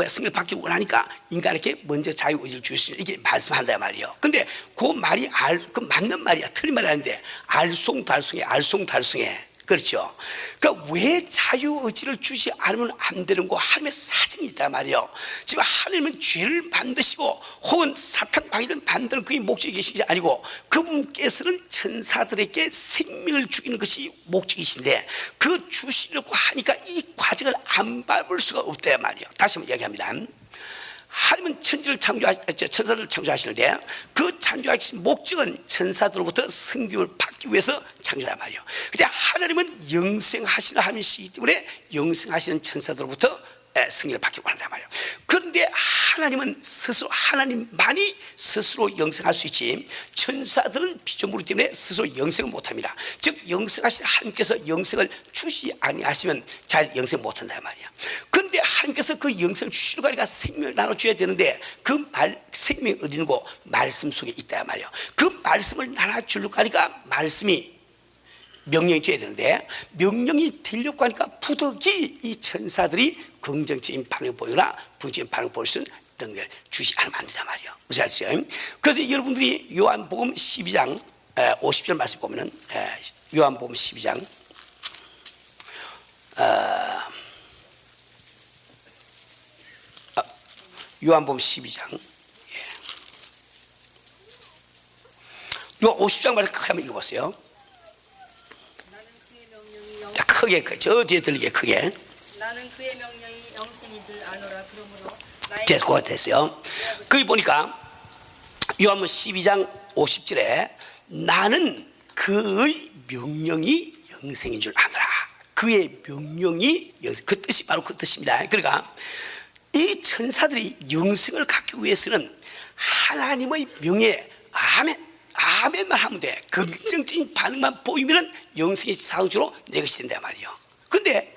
승인을 받기 원하니까 인간에게 먼저 자유의지를 줄 수 있는 이게 말씀한다 말이에요. 근데 그 말이 그 맞는 말이야. 틀린 말이 아닌데 알쏭달쏭해. 그렇죠. 그러니까 왜 자유의지를 주지 않으면 안 되는 거 하나님의 사정이 있단 말이에요. 지금 하나님은 죄를 만드시고 혹은 사탄 마귀를 만드는 그게 목적이 계신 게 아니고 그분께서는 천사들에게 생명을 주기는 것이 목적이신데 그 주시려고 하니까 이 과정을 안 밟을 수가 없단 말이에요. 다시 한번 이야기합니다. 하나님은 천사들을 창조하시는데 그 창조하신 목적은 천사들로부터 성김을 받기 위해서 창조한 말이에요. 근데 하나님은 영생하시는 하나님이시기 때문에 영생하시는 천사들로부터 승리를 받기 원한단 말이에요. 그런데 하나님만이 스스로 영생할 수 있지 천사들은 피조물이기 때문에 스스로 영생을 못합니다. 즉 영생하신 하나님께서 영생을 주시 아니하시면 잘 영생 못한단 말이야. 그런데 하나님께서 그 영생을 주시려고 하니까 생명을 나눠줘야 되는데 그 생명이 어디 있는 거 말씀 속에 있단 말이에요. 그 말씀을 나눠주려고 하니까 말씀이 명령이 돼야 되는데 명령이 되려고 하니까 부득이 이 천사들이 긍정적인 반응을 보이거나 부정적인 반응을 보일 수 있는 능력을 주시 않으면 안 된단 말이에요. 무슨 알죠? 그래서 여러분들이 요한복음 12장 50절 말씀 보면은 요한복음 12장 요한복음 12장 요 50장 말씀 크게 한번 읽어보세요. 자, 크게 저 뒤에 들리게 크게.
나는 그의 명령이 영생인 줄 아노라. 그러므로 나의
됐어요. 거기 보니까 요한복음 12장 50절에 나는 그의 명령이 영생인 줄 아노라. 그의 명령이 영생. 그 뜻이 바로 그 뜻입니다. 그러니까 이 천사들이 영생을 갖기 위해서는 하나님의 명예 아멘만 하면 돼. 긍정적인 반응만 보이면 영생의 상주로 내 것이 된단 말이에요. 근데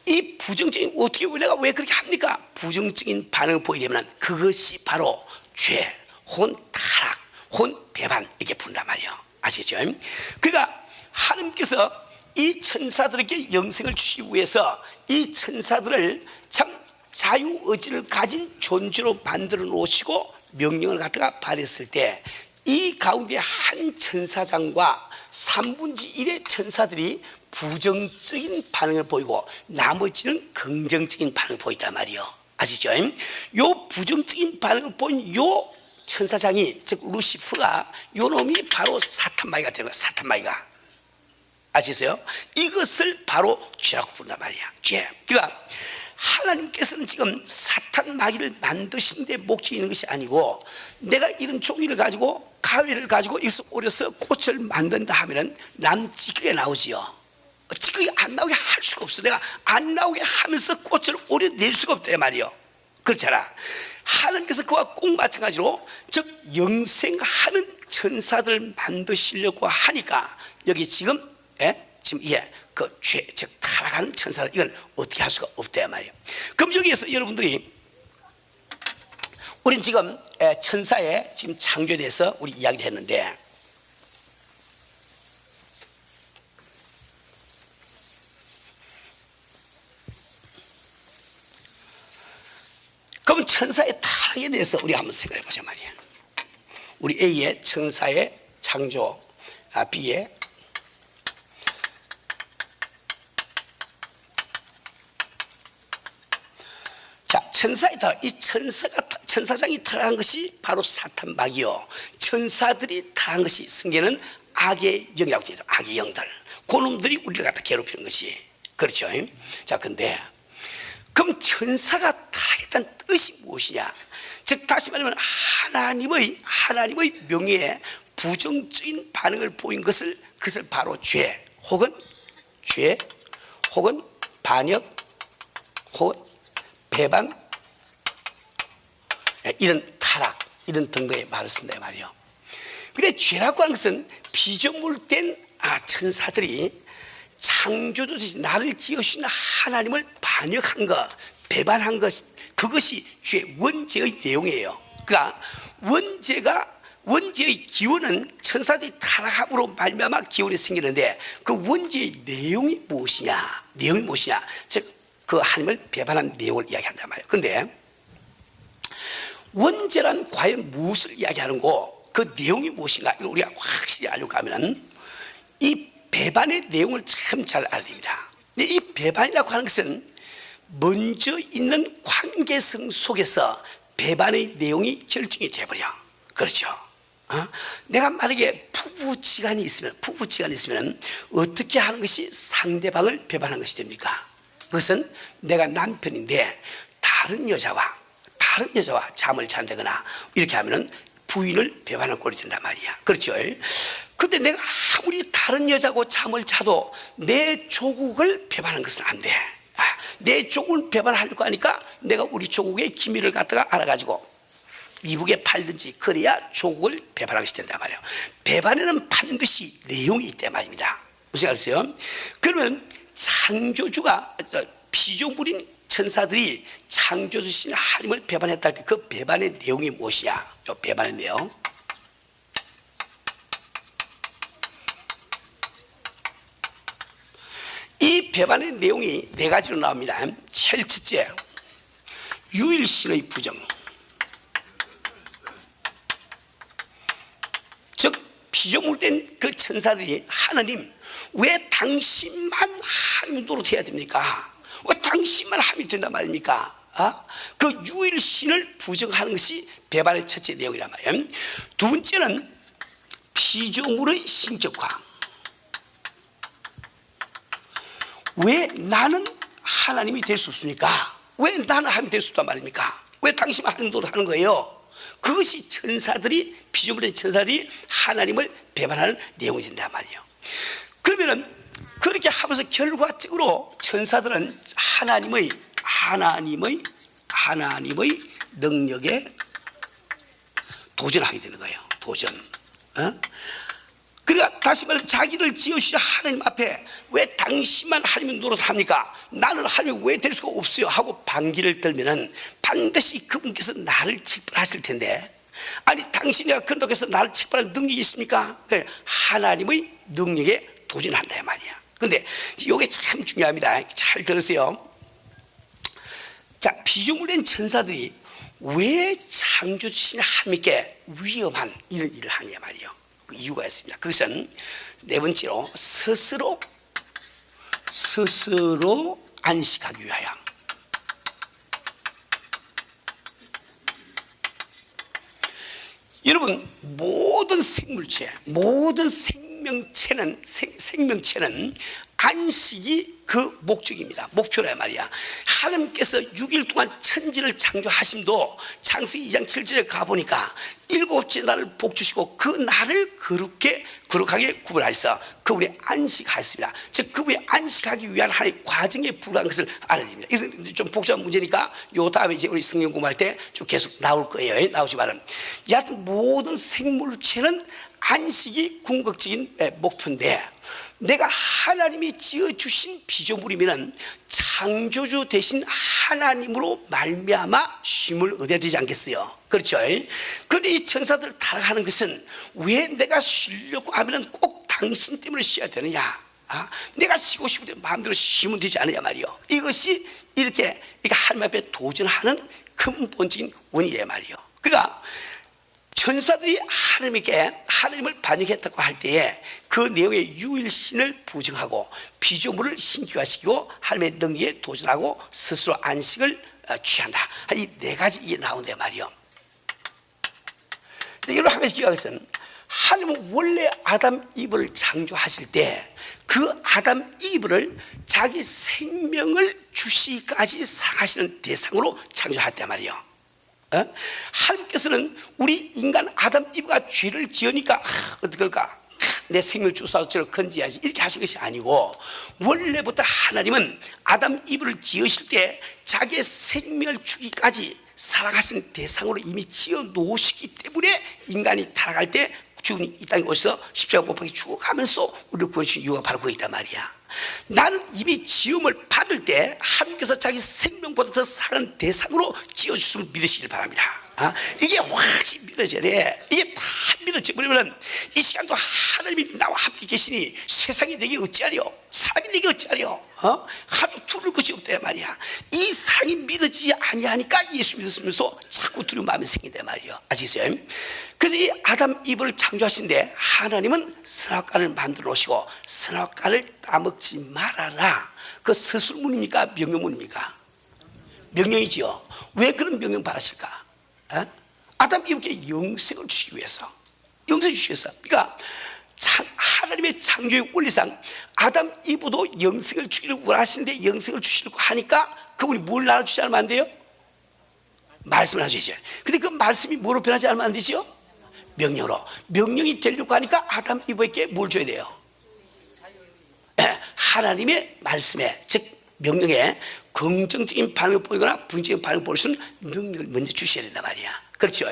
이 부정적인 어떻게 우리가 왜 그렇게 합니까? 부정적인 반응을 보이게 되면 그것이 바로 죄, 혹은 타락, 혹은 배반 이렇게 부른단 말이에요. 아시겠죠? 그러니까 하나님께서 이 천사들에게 영생을 주시기 위해서 이 천사들을 참 자유의지를 가진 존재로 만들어 놓으시고 명령을 갖다가 발했을 때 이 가운데 한 천사장과 3분의 1의 천사들이 부정적인 반응을 보이고 나머지는 긍정적인 반응을 보인단 말이에요. 아시죠? 요 부정적인 반응을 보인 요 천사장이 즉 루시프가 요 놈이 바로 사탄마귀가 되는 거예요. 사탄마귀가. 아시겠어요? 이것을 바로 죄라고 부른단 말이야. 죄. 그러니까 하나님께서는 지금 사탄 마귀를 만드신 데 목적이 있는 것이 아니고 내가 이런 종이를 가지고 가위를 가지고 여기서 오려서 꽃을 만든다 하면은 남 찌꺼기가 나오지요. 찌꺼기 안 나오게 할 수가 없어. 내가 안 나오게 하면서 꽃을 오려낼 수가 없다 말이요. 그렇잖아. 하나님께서 그와 꼭 마찬가지로 즉 영생하는 천사들을 만드시려고 하니까 여기 지금 이게 그 죄, 즉 타락하는 천사를 이건 어떻게 할 수가 없다 말이에요. 그럼 여기에서 여러분들이 우린 지금 천사의 지금 창조에 대해서 우리 이야기를 했는데 그럼 천사의 타락에 대해서 우리 한번 생각해 보자 말이에요. 우리 A의 천사의 창조, B의 천사의 타락, 이 천사장이 타락한 것이 바로 사탄 마귀요. 천사들이 타락한 것이 성경에는 악의 영이라고 되어 있어요. 악의 영들. 그놈들이 우리를 갖다 괴롭히는 것이. 그렇죠. 자, 근데 그럼 천사가 타락했다는 뜻이 무엇이냐? 즉 다시 말하면 하나님의 명예에 부정적인 반응을 보인 그것을 바로 죄 혹은 반역 혹은 배반, 이런 타락, 이런 등등의 말을 쓴다 말이에요. 근데 죄라고 하는 것은 피조물된 천사들이 창조주 되신 나를 지으신 하나님을 반역한 것, 배반한 것, 그것이 죄 원죄의 내용이에요. 그러니까 원죄의 기원은 천사들이 타락함으로 말미암아 기원이 생기는데 그 원죄의 내용이 무엇이냐? 즉 그 하나님을 배반한 내용을 이야기한단 말이에요. 그런데 원죄란 과연 무엇을 이야기하는 거? 그 내용이 무엇인가? 이걸 우리가 확실히 알려고 하면은 이 배반의 내용을 참 잘 알아야 됩니다. 근데 이 배반이라고 하는 것은 먼저 있는 관계성 속에서 배반의 내용이 결정이 돼버려. 그렇죠? 내가 만약에 부부지간이 있으면 어떻게 하는 것이 상대방을 배반하는 것이 됩니까? 그것은 내가 남편인데 다른 여자와 잠을 잔다거나 이렇게 하면은 부인을 배반한 꼴이 된단 말이야. 그렇죠? 근데 내가 아무리 다른 여자고 잠을 자도 내 조국을 배반하는 것은 안 돼. 내 조국을 배반하려고 하니까 내가 우리 조국의 기밀을 갖다가 알아가지고 이북에 팔든지 그래야 조국을 배반하게 된단 말이에요. 배반에는 반드시 내용이 있단 말입니다. 무슨 말이세요? 그러면 창조주가 피조물인 천사들이 창조주신 하나님을 배반했다 할 때 그 배반의 내용이 무엇이냐? 이 배반의 내용. 이 배반의 내용이 네 가지로 나옵니다. 제일 첫째, 유일신의 부정. 즉 피조물된 그 천사들이 하나님 왜 당신만 하나님 노릇해야 됩니까? 왜 당신만 하면 된단 말입니까? 그 유일신을 부정하는 것이 배반의 첫째 내용이란 말이에요. 두 번째는 피조물의 신격화. 왜 나는 하나님이 될 수 없습니까? 왜 나는 하나님이 될 수 없단 말입니까? 왜 당신만 하나님 노릇하는 거예요? 그것이 피조물의 천사들이 하나님을 배반하는 내용이 된단 말이에요. 그러면은 그렇게 하면서 결과적으로 천사들은 하나님의 능력에 도전하게 되는 거예요. 도전. 그러니까 다시 말하면 자기를 지으신 하나님 앞에 왜 당신만 하나님 노릇합니까? 나는 하나님이 왜 될 수가 없어요? 하고 반기를 들면은 반드시 그분께서 나를 책벌하실 텐데, 아니 당신이 그런다고 해서 나를 책벌할 능력이 있습니까? 하나님의 능력에 도전한다 말이야. 근데 이게 참 중요합니다. 잘 들으세요. 자, 피조물된 천사들이 왜 창조주신 하나님께 위험한 이런 일을 하냐 말이에요. 그 이유가 있습니다. 그것은 네 번째로 스스로 안식하기 위하여. 여러분, 모든 생물체, 모든 생명체는 안식이 그 목적입니다. 목표란 말이야. 하나님께서 6일 동안 천지를 창조하심도 창세기 2장 7절에 가보니까 7째 날을 복주시고 그 날을 거룩하게 구분하셔서 그분이 안식하였습니다. 즉 그분이 안식하기 위한 하나의 과정에 불과한 것을 알아야 됩니다. 이것은 좀 복잡한 문제니까 요 다음에 이제 우리 성경 공부할 때 쭉 계속 나올 거예요. 나오지만은 여하튼 모든 생물체는 안식이 궁극적인 목표인데, 내가 하나님이 지어주신 피조물이면 창조주 대신 하나님으로 말미암아 쉼을 얻어야 되지 않겠어요? 그렇죠? 그런데 이 천사들을 타락하는 것은 왜 내가 쉬려고 하면 꼭 당신 때문에 쉬어야 되느냐? 내가 쉬고 싶을 때 마음대로 쉬면 되지 않느냐 말이요. 이것이 이렇게 하나님 앞에 도전하는 근본적인 원인이란 말이요. 그러니까 천사들이 하나님을 반역했다고 할 때에 그 내용의 유일신을 부정하고 피조물을 신기화시키고 하나님의 능력에 도전하고 스스로 안식을 취한다. 이 네 가지 이게 나온단 말이요. 근데 여러분 한 가지 기억할 것은, 하나님은 원래 아담 이브를 창조하실 때 그 아담 이브를 자기 생명을 주시기까지 사랑하시는 대상으로 창조했단 말이요. 하나님께서는 우리 인간 아담 이브가 죄를 지으니까 어떡할까? 내 생명을 주사서 저를 건지야지 이렇게 하신 것이 아니고, 원래부터 하나님은 아담 이브를 지으실 때 자기의 생명을 주기까지 살아가신 대상으로 이미 지어 놓으시기 때문에 인간이 타락할 때 죽은 이 땅에 오셔서 십자가 못 박혀 죽어가면서 우리를 구해주신 이유가 바로 그거 있단 말이야. 나는 이미 지음을 받을 때 하나님께서 자기 생명보다 더 사랑하는 대상으로 지어주심을 믿으시길 바랍니다. 이게 확실히 믿어져야 돼. 이게 다 믿어져버리면 이 시간도 하나님이 나와 함께 계시니 세상이 내게 어찌하려, 사람이 내게 어찌하려, 하도 두려울 것이 없단 말이야. 이 사랑이 믿어지지 아니하니까 예수 믿었으면서 자꾸 두려운 마음이 생긴단 말이야. 아시겠어요? 그래서 이 아담 이브를 창조하신데 하나님은 선악과를 만들어 놓으시고 선악과를 따먹지 말아라. 그 서술문입니까? 명령문입니까? 명령이지요. 왜 그런 명령 받으실까? 아담 이브에게 영생을 주시기 위해서, 영생을 주시기 위해서. 그러니까 하나님의 창조의 원리상 아담 이브도 영생을 주기를 원하시는데 영생을 주시려고 하니까 그분이 뭘 나눠주지 않으면 안 돼요? 말씀을 나눠주시죠. 근데 그 말씀이 뭐로 변하지 않으면 안 되죠? 명령으로. 명령이 되려고 하니까 아담 이브에게 뭘 줘야 돼요? 하나님의 말씀에, 즉 명령에 긍정적인 반응을 보이거나 부정적인 반응을 보일 수 있는 능력을 먼저 주셔야 된단 말이야. 그렇죠?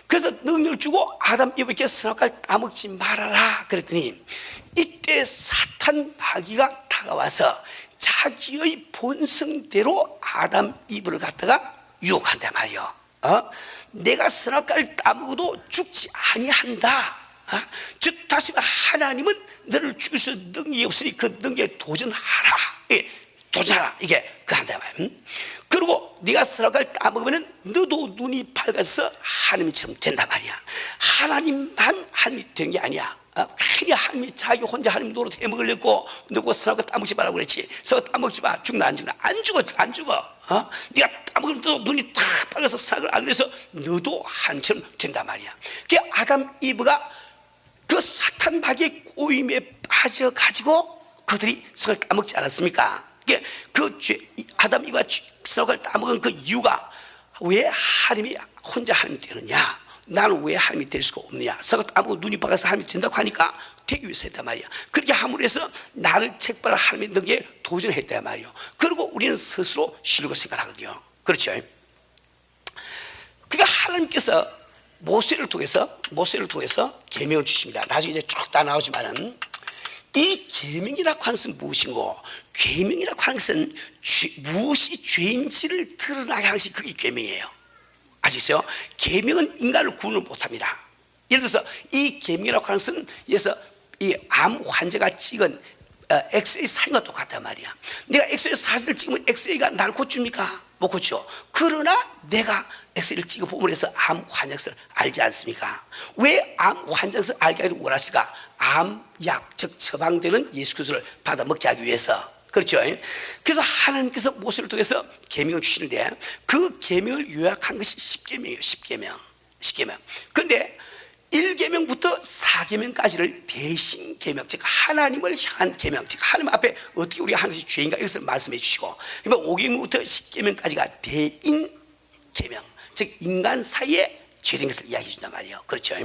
그래서 능력을 주고 아담 이브에게 선악과를 따먹지 말아라 그랬더니 이때 사탄 마귀가 다가와서 자기의 본성대로 아담 이브를 갖다가 유혹한단 말이야. 내가 선악과를 따먹어도 죽지 아니한다. 즉 다시 말해 하나님은 너를 죽일 수 있는 능력이 없으니 그 능력에 도전하라. 도전하라. 이게 그 한다 말이야. 그리고 네가 선악과를 따먹으면 너도 눈이 밝아서 하나님처럼 된단 말이야. 하나님만 하나님이 되는 게 아니야. 괜히 하나님이 자기 혼자 하나님 노릇 해먹으려고 너보고 선악과 따먹지 말라고 그랬지. 선악과 따먹지 마. 죽나 안 죽나? 안 죽어. 안 죽어. 네가 따먹으면 너 눈이 탁 밝아서 선악을 안 그래서 너도 하나님처럼 된단 말이야. 그 아담 이브가 그 사탄 마귀의 꼬임에 빠져가지고 그들이 선악을 따먹지 않았습니까? 그 아담 이브가 선악을 따먹은 그 이유가 왜 하나님이 혼자 하나님이 되느냐? 나는 왜 하나님이 될 수가 없느냐? 선악을 따먹고 눈이 밝아서 하나님이 된다고 하니까 되기 위해서 했단 말이야. 그렇게 함으로 해서 나를 책발을 하나님의 능력에 도전했단 말이야. 그리고 우리는 스스로 싫고 생각하거든요. 그렇죠? 그러니까 하나님께서 모세를 통해서 계명을 주십니다. 나중에 이제 쭉 다 나오지만은 이 계명이라고 하는 것은 무엇인고, 계명이라고 하는 것은 무엇이 죄인지를 드러나게 하는 것이 그게 계명이에요. 아시겠어요? 계명은 인간을 구원을 못합니다. 예를 들어서 이 계명이라고 하는 것은 예서 이 암 환자가 찍은 엑스레이 사진과 똑같단 말이야. 내가 엑스레이 사진을 찍으면 엑스레이가 나를 고칩니까? 못 고쳐. 그러나 내가 엑스레이를 찍어 보면 해서 암 환자를 알지 않습니까? 왜 암 환자를 알게 하기를 원하실까? 암약, 즉 처방되는 예수 그리스도를 받아 먹게 하기 위해서. 그렇죠? 그래서 하나님께서 모세를 통해서 계명을 주시는데 그 계명을 요약한 것이 10계명이에요. 10계명. 그런데 1계명부터 4계명까지를 대신 계명, 즉 하나님을 향한 계명, 즉 하나님 앞에 어떻게 우리가 하는 것이 죄인가 이것을 말씀해 주시고, 그러면 5계명부터 10계명까지가 대인 계명, 즉 인간 사이에 죄된 것을 이야기해 준단 말이에요. 그렇죠?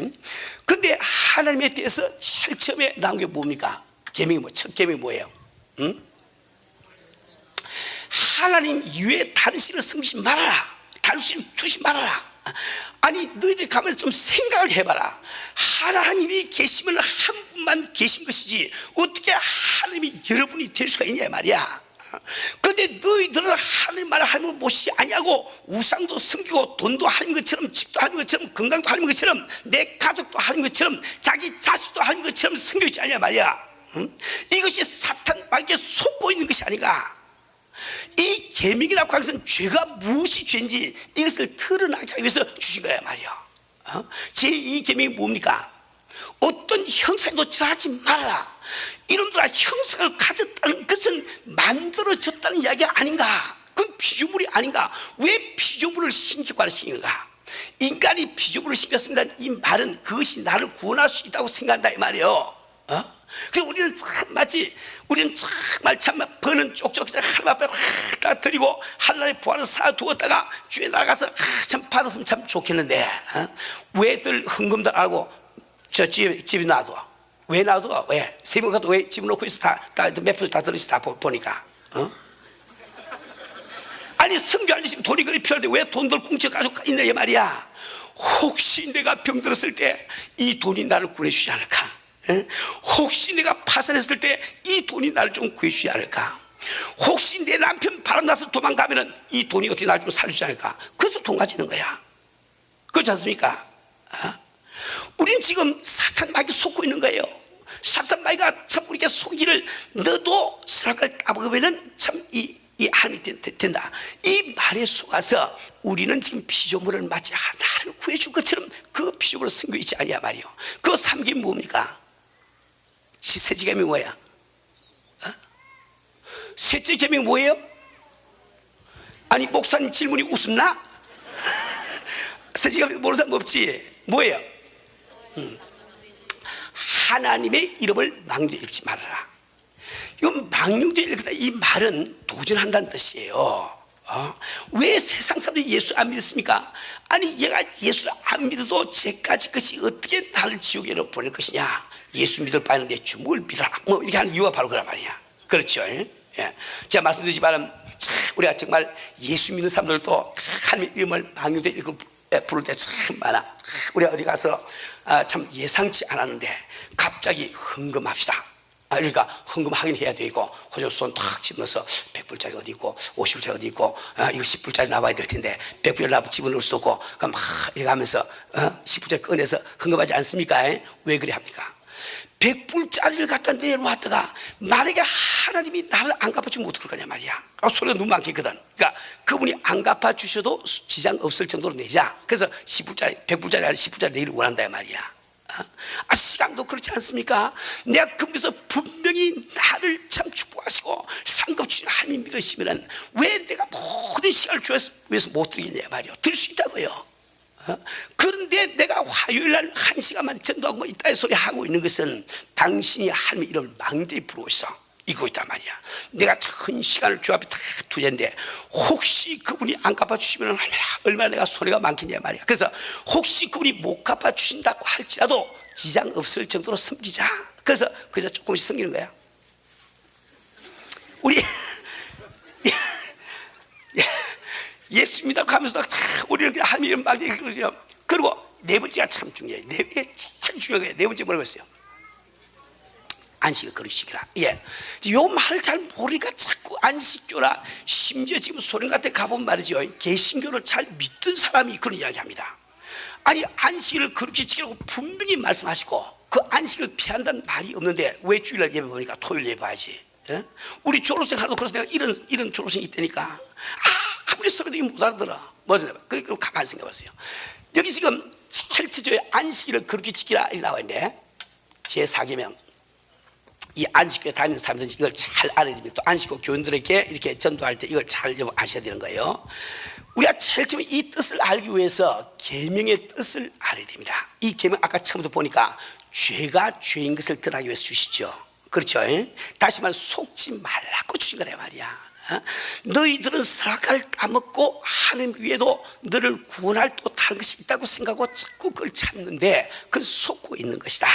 그런데 하나님에 대해서 제일 처음에 나온 게 뭡니까? 계명이 첫 계명이 뭐예요? 하나님 이외에 다른 신을 섬기지 말아라. 다른 신을 두지 말아라. 아니 너희들이 가만히 좀 생각을 해봐라. 하나님이 계시면 한 분만 계신 것이지 어떻게 하나님이 여러분이 될 수가 있냐 말이야. 그런데 너희들은 하나님 말을 하나님을 모시지 아니하고 우상도 섬기고 돈도 하나님 것처럼 집도 하나님 것처럼 건강도 하나님 것처럼 내 가족도 하나님 것처럼 자기 자식도 하나님 것처럼 섬기지 아니냐 말이야. 이것이 사탄 마귀에 속고 있는 것이 아닌가. 이 계명이라고 하는 것은 죄가 무엇이 죄인지 이것을 드러나게 하기 위해서 주신 거야 말이야. 제2 계명이 뭡니까? 어떤 형상도 절하지 말아라. 이놈들아, 형상을 가졌다는 것은 만들어졌다는 이야기가 아닌가? 그건 피조물이 아닌가? 왜 피조물을 신격화를 시키는가? 인간이 피조물을 신겼습니다. 이 말은 그것이 나를 구원할 수 있다고 생각한다 이 말이에요. 그래서 우리는 참 마치 우리는 정말 참 버는 쪽쪽 하나님 앞에 확 드리고 하나님의 부활을 쌓아두었다가 주에 나가서 참 받았으면 참 좋겠는데 왜들 헌금들 알고 저 집에 놔둬? 왜 놔둬? 왜? 새벽 가도 왜 집에 놓고 있어? 몇 푼 다 들어있어. 다 보니까 아니 성교하려면 돈이 그리 필요한데 왜 돈들 뭉쳐가지고 있냐 이 말이야. 혹시 내가 병들었을 때 이 돈이 나를 구해주지 않을까? 혹시 내가 파산했을 때 이 돈이 나를 좀 구해주지 않을까? 혹시 내 남편 바람나서 도망가면은 이 돈이 어떻게 나를 좀 살려주지 않을까? 그래서 돈 가지는 거야. 그렇지 않습니까? 우리는 지금 사탄 마귀에 속고 있는 거예요. 사탄 마귀가 참 우리에게 속이를 너도 선악을 까먹으면은 참 이 하나님이 된다. 이 말에 속아서 우리는 지금 피조물을 마치 나를 구해줄 것처럼 그 피조물을 섬기고 있지 아니야 말이요. 그 삼김이 뭡니까? 셋째 계명이 뭐야? 셋째 계명이 뭐예요? 아니 목사님 질문이 웃음나? 셋째 계명 모르는 사람 없지? 뭐예요? 하나님의 이름을 망령되이 읽지 말아라. 이 망령되이 읽다 이 말은 도전한다는 뜻이에요. 왜 세상 사람들이 예수 안 믿습니까? 아니 얘가 예수를 안 믿어도 죄까지 것이 어떻게 나를 지옥에로 보낼 것이냐? 예수 믿을 바에는 내 주목을 믿어라. 뭐 이렇게 하는 이유가 바로 그란 말이야. 그렇죠? 예? 제가 말씀드리지만 우리가 정말 예수 믿는 사람들도 하나님의 이름을 망령되이 읽고 부를 때 참 많아. 우리가 어디 가서 참 예상치 않았는데 갑자기 헌금합시다. 그러니까 헌금하긴 해야 되고 호주 손 탁 집어넣어서 100불짜리 어디 있고 50불짜리 어디 있고 이거 10불짜리 나와야 될 텐데 100불 나와 집어넣을 수도 없고 그럼 막 이렇게 하면서 10불짜리 꺼내서 헌금하지 않습니까? 왜 그래 합니까? 100불짜리를 갖다 내놓았다가 만약에 하나님이 나를 안 갚아주면 어떡할 거냐 말이야. 소리가 너무 많겠거든. 그러니까 그분이 안 갚아주셔도 지장 없을 정도로 내자. 그래서 10불짜리 100불짜리 아니라 10불짜리 내기를 원한다 말이야. 시간도 그렇지 않습니까? 내가 거기서 분명히 나를 참 축복하시고 상급 주신 하나님 믿으시면은 왜 내가 모든 시간을 주에서 위해서 못 드리겠냐 말이요. 들 수 있다고요. 그런데 내가 화요일날 1시간만 전도하고 뭐 이따위 소리 하고 있는 것은 당신이 하나님의 이름을 망대히 부르고 있어. 이거 있단 말이야. 내가 큰 시간을 주 앞에 다 투자했는데 혹시 그분이 안 갚아주시면 얼마나 내가 손해가 많겠냐 말이야. 그래서 혹시 그분이 못 갚아주신다고 할지라도 지장 없을 정도로 섬기자. 그래서 조금씩 섬기는 거야. 우리 예수 믿다고 하면서 우리는 하나님 이름 막 얘기하거든요. 그리고 네 번째가 참 중요해요. 네 번째 참 중요한 거예요. 네 번째 뭐라고 했어요? 안식을 거르시기라. 예. 요 말을 잘 모르니까 자꾸 안식교라. 심지어 지금 소련 같은 가본 말이죠. 개신교를 잘 믿던 사람이 그런 이야기합니다. 아니 안식일을 그렇게 지키라고 분명히 말씀하시고 그 안식을 피한다는 말이 없는데 왜 주일날 예배 보니까 토요일 예배 봐야지. 예? 우리 졸업생 하나도 그래서 내가 이런 졸업생이 있다니까. 아무리 소리도 못 알아들어. 뭐냐? 그럼 가만히 생각해보세요. 여기 지금 헬치조의 안식일을 그렇게 지키라 이 나와 있네. 제4계명. 이 안식교에 다니는 사람들은 이걸 잘 알아야 됩니다. 또 안식교 교인들에게 이렇게 전도할 때 이걸 잘 아셔야 되는 거예요. 우리가 제일 처음에 이 뜻을 알기 위해서 계명의 뜻을 알아야 됩니다. 이 계명 아까 처음부터 보니까 죄가 죄인 것을 드러나기 위해서 주시죠. 그렇죠? 다시 말해 속지 말라고 주신 거란 말이야. 너희들은 선악과를 까먹고 하나님 위에도 너를 구원할 또 다른 것이 있다고 생각하고 자꾸 그걸 찾는데 그건 속고 있는 것이다.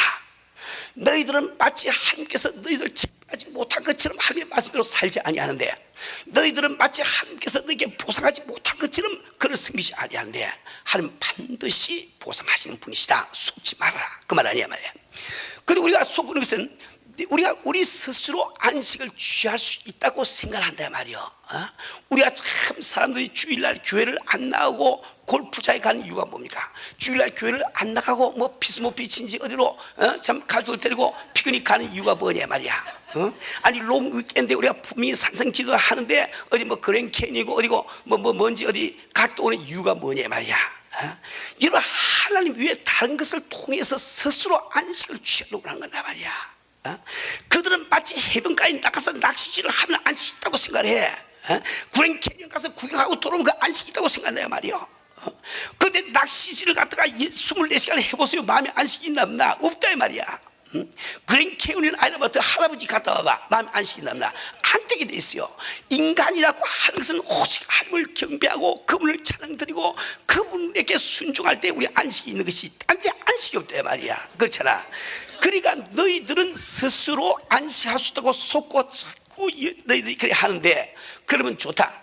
너희들은 마치 하나님께서 너희들 책하지 못한 것처럼 하나님의 말씀대로 살지 아니하는데 너희들은 마치 하나님께서 너희에게 보상하지 못한 것처럼 그를 섬기지 아니하는데 하나님은 반드시 보상하시는 분이시다. 속지 말아라. 그 말 아니야 말이야. 그리고 우리가 속는 것은 우리가 우리 스스로 안식을 취할 수 있다고 생각한다 말이요. 우리가 참 사람들이 주일날 교회를 안 나가고 골프장에 가는 이유가 뭡니까? 주일날 교회를 안 나가고 뭐 피스모피친지 어디로 참 가족들 데리고 피크닉 가는 이유가 뭐냐 말이야. 아니 롱 위켄드에 우리가 분명히 산성 기도를 하는데 어디 뭐 그랜 캐니고 어디고 뭔지 어디 갔다 오는 이유가 뭐냐 말이야. 이런 하나님 위에 다른 것을 통해서 스스로 안식을 취하려고 하는 거다 말이야. 그들은 마치 해변가에 나가서 낚시질을 하면 안식이 있다고 생각해. 구랭 캐니언 가서 구경하고 돌아오면 그 안식이 있다고 생각해요 말이요. 그런데 낚시질을 갖다가 24시간 해보세요. 마음에 안식이 있나 없나? 없다 이 말이야. 그런 개운한 아이로부터 할아버지 갔다 와봐. 마음이 안식이 납니다. 안 되게 돼 있어요. 인간이라고 하는 것은 오직 하나님을 경배하고 그분을 찬양드리고 그분에게 순종할 때 우리 안식이 있는 것이 딴 데 안식이 없다 말이야. 그렇잖아. 그러니까 너희들은 스스로 안식할 수 있다고 속고 자꾸 너희들이 그래 하는데, 그러면 좋다.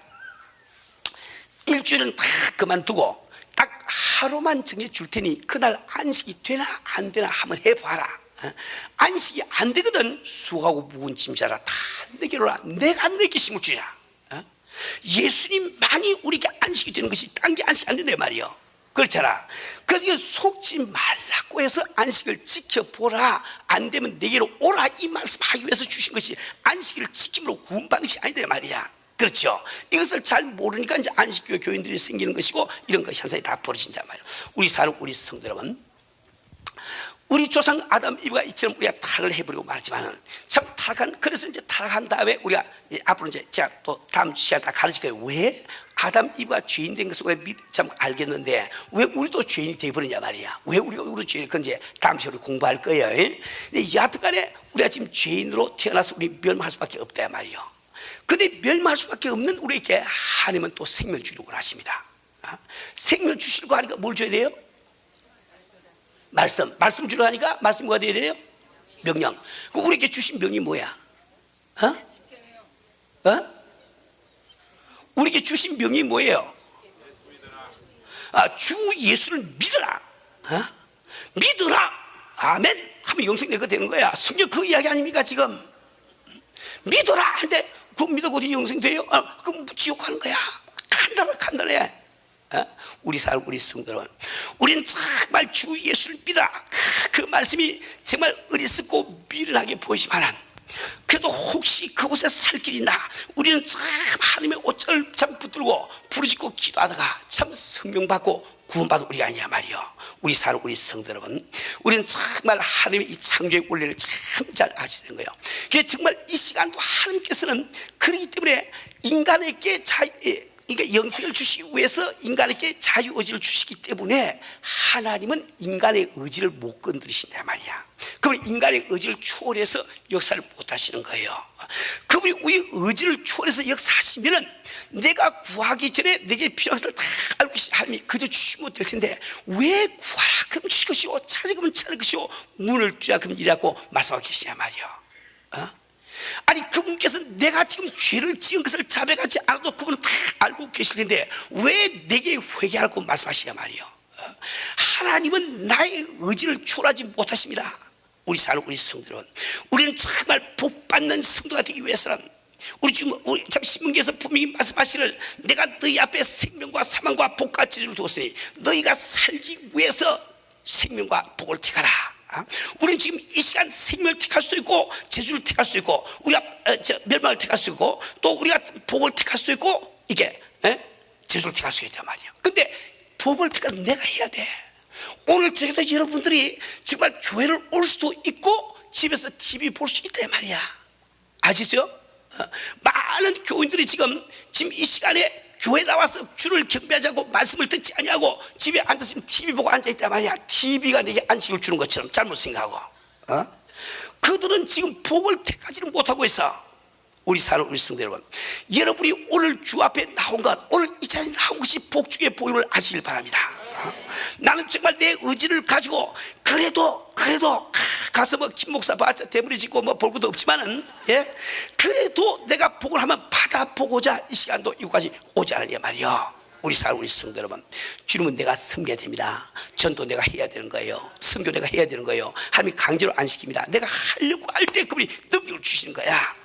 일주일은 다 그만두고 딱 하루만 정해 줄 테니 그날 안식이 되나 안 되나 한번 해봐라. 안식이 안 되거든 수고하고 묵은 짐자라 다 내게로 와. 내가 내게 힘을 주냐. 예수님만이 우리에게 안식이 되는 것이 딴 게 안식이 안 된단 말이요. 그렇잖아. 그래서 속지 말라고 해서 안식을 지켜보라. 안 되면 내게로 오라. 이 말씀하기 위해서 주신 것이 안식을 지킴으로 구원받는 것이 아니다 말이야. 그렇죠. 이것을 잘 모르니까 이제 안식교 교인들이 생기는 것이고 이런 것 현상이 다 벌어진단 말이에요. 우리 사는 우리 성도 여러분, 우리 조상 아담 이브가 이처럼 우리가 타락을 해버리고 말했지만 참 타락한, 그래서 이제 타락한 다음에 우리가 앞으로 이제 제가 또 다음 시간에 다 가르칠 거예요. 왜 아담 이브가 죄인 된 것을 우리가 참 알겠는데 왜 우리도 죄인이 되어버리냐 말이야. 왜 우리가 죄인, 그건 이제 다음 시간에 공부할 거예요. 근데 여하튼간에 우리가 지금 죄인으로 태어나서 우리 멸망할 수밖에 없다 말이요. 근데 멸망할 수밖에 없는 우리에게 하나님은 또 생명 주려고 하십니다. 생명 주시려고 하니까 뭘 줘야 돼요? 말씀 주려 하니까 말씀 뭐가 돼야 돼요? 명령. 그럼 우리에게 주신 명이 뭐야? 우리에게 주신 명이 뭐예요? 주 예수를 믿어라. 믿어라. 아멘. 하면 영생 내가 되는 거야. 성경 그 이야기 아닙니까 지금? 믿어라 하는데 그거 믿어 어디 영생 돼요? 그럼 지옥 가는 거야. 간단해. 우리 사람 우리 성도 여러분, 우리는 정말 주 예수를 믿어라. 그 말씀이 정말 어리석고 미련하게 보이지만 그래도 혹시 그곳에 살 길이 있나, 우리는 참 하나님의 옷을 참 붙들고 부르짖고 기도하다가 참 성령 받고 구원받은 우리가 아니냐 말이요. 우리 사는 우리 성도 여러분, 우리는 정말 하나님의 이 창조의 원리를 참 잘 아시는 거예요. 그래서 정말 이 시간도 하나님께서는 그렇기 때문에 인간에게 그러니까 영생을 주시기 위해서 인간에게 자유의지를 주시기 때문에 하나님은 인간의 의지를 못 건드리신단 말이야. 그러면 인간의 의지를 초월해서 역사를 못 하시는 거예요. 그분이 우리 의지를 초월해서 역사하시면은 내가 구하기 전에 내게 필요한 것을 다 알고 계신 하나님이 그저 주시면 될 텐데 왜 구하라 그러면 주실 것이요, 찾으면 찾을 것이요, 문을 두라 그러면 이라고 말씀하고 계시냐 말이요. 아니 그분께서 내가 지금 죄를 지은 것을 자백하지 않아도 그분은 다 알고 계실 텐데 왜 내게 회개하라고 말씀하시냐 말이요. 하나님은 나의 의지를 초월하지 못하십니다. 우리 사는 우리 성도들은, 우리는 정말 복받는 성도가 되기 위해서는 우리 참 신명기에서 분명히 말씀하시를 내가 너희 앞에 생명과 사망과 복과 저주를 두었으니 너희가 살기 위해서 생명과 복을 택하라. 우리는 지금 이 시간 생명을 택할 수도 있고 저주를 택할 수도 있고 우리가 멸망을 택할 수도 있고 또 우리가 복을 택할 수도 있고 이게 저주를 택할 수가 있단 말이야. 근데 복을 택해서 내가 해야 돼. 오늘 저기도 여러분들이 정말 교회를 올 수도 있고 집에서 TV 볼 수 있단 말이야. 아시죠? 많은 교인들이 지금 이 시간에 교회 나와서 주를 경배하자고 말씀을 듣지 아니하고 집에 앉았으면 TV 보고 앉아있단 말이야. TV가 내게 안식을 주는 것처럼 잘못 생각하고 그들은 지금 복을 택하지는 못하고 있어. 우리 사는 우리 성도 여러분, 여러분이 오늘 주 앞에 나온 것, 오늘 이 자리에 나온 것이 복 중에 복임을 아시길 바랍니다. 나는 정말 내 의지를 가지고 그래도 가서 뭐 김 목사 봤자 대물이 짓고 뭐 볼 것도 없지만은 그래도 내가 복을 한번 받아보고자 이 시간도 이곳까지 오지 않으냐 말이요. 우리 사는 우리 성도 여러분, 주님은 내가 섬겨야 됩니다. 전도 내가 해야 되는 거예요. 선교 내가 해야 되는 거예요. 하나님이 강제로 안 시킵니다. 내가 하려고 할 때 그분이 능력을 주시는 거야.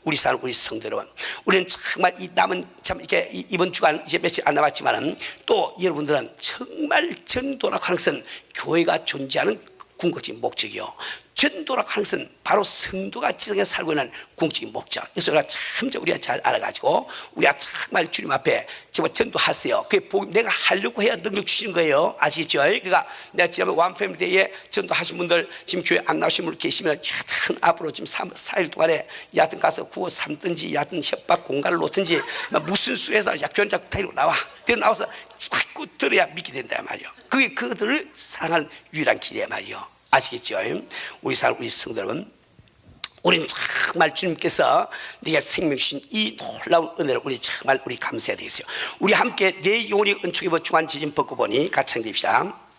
우리 사는 우리 성도 여러분, 우리는 정말 이 남은 참 이렇게 이번 주간 이제 며칠 안 남았지만은 또 여러분들은 정말 전도라고 하는 것은 교회가 존재하는 궁극적인 목적이요, 전도라고 하는 것은 바로 성도가 지상에 살고 있는 궁극적인 목적. 그래서 우리가 잘 알아가지고 우리가 정말 주님 앞에 정말 전도하세요. 그게 내가 하려고 해야 능력 주시는 거예요. 아시겠죠? 그러니까 내가 지난번 원패밀리데이에 전도하신 분들 지금 교회 안 나오신 분 계시면 여하튼 앞으로 지금 4일 동안에 여하튼 가서 구워 삼든지 여하튼 협박 공간을 놓든지 무슨 수에서 교연자 타이로 나와. 나와서 자꾸 들어야 믿게 된다 말이요. 그게 그들을 사랑하는 유일한 길이야 말이요. 아시겠죠? 우리 성도 여러분, 우리는 정말 주님께서 네가 생명 주신 이 놀라운 은혜를 우리 정말 우리 감사해야 되겠어요. 우리 함께 내 영혼이 은총에 보충한 지진 벚꽃 보니 같이唱됩시다.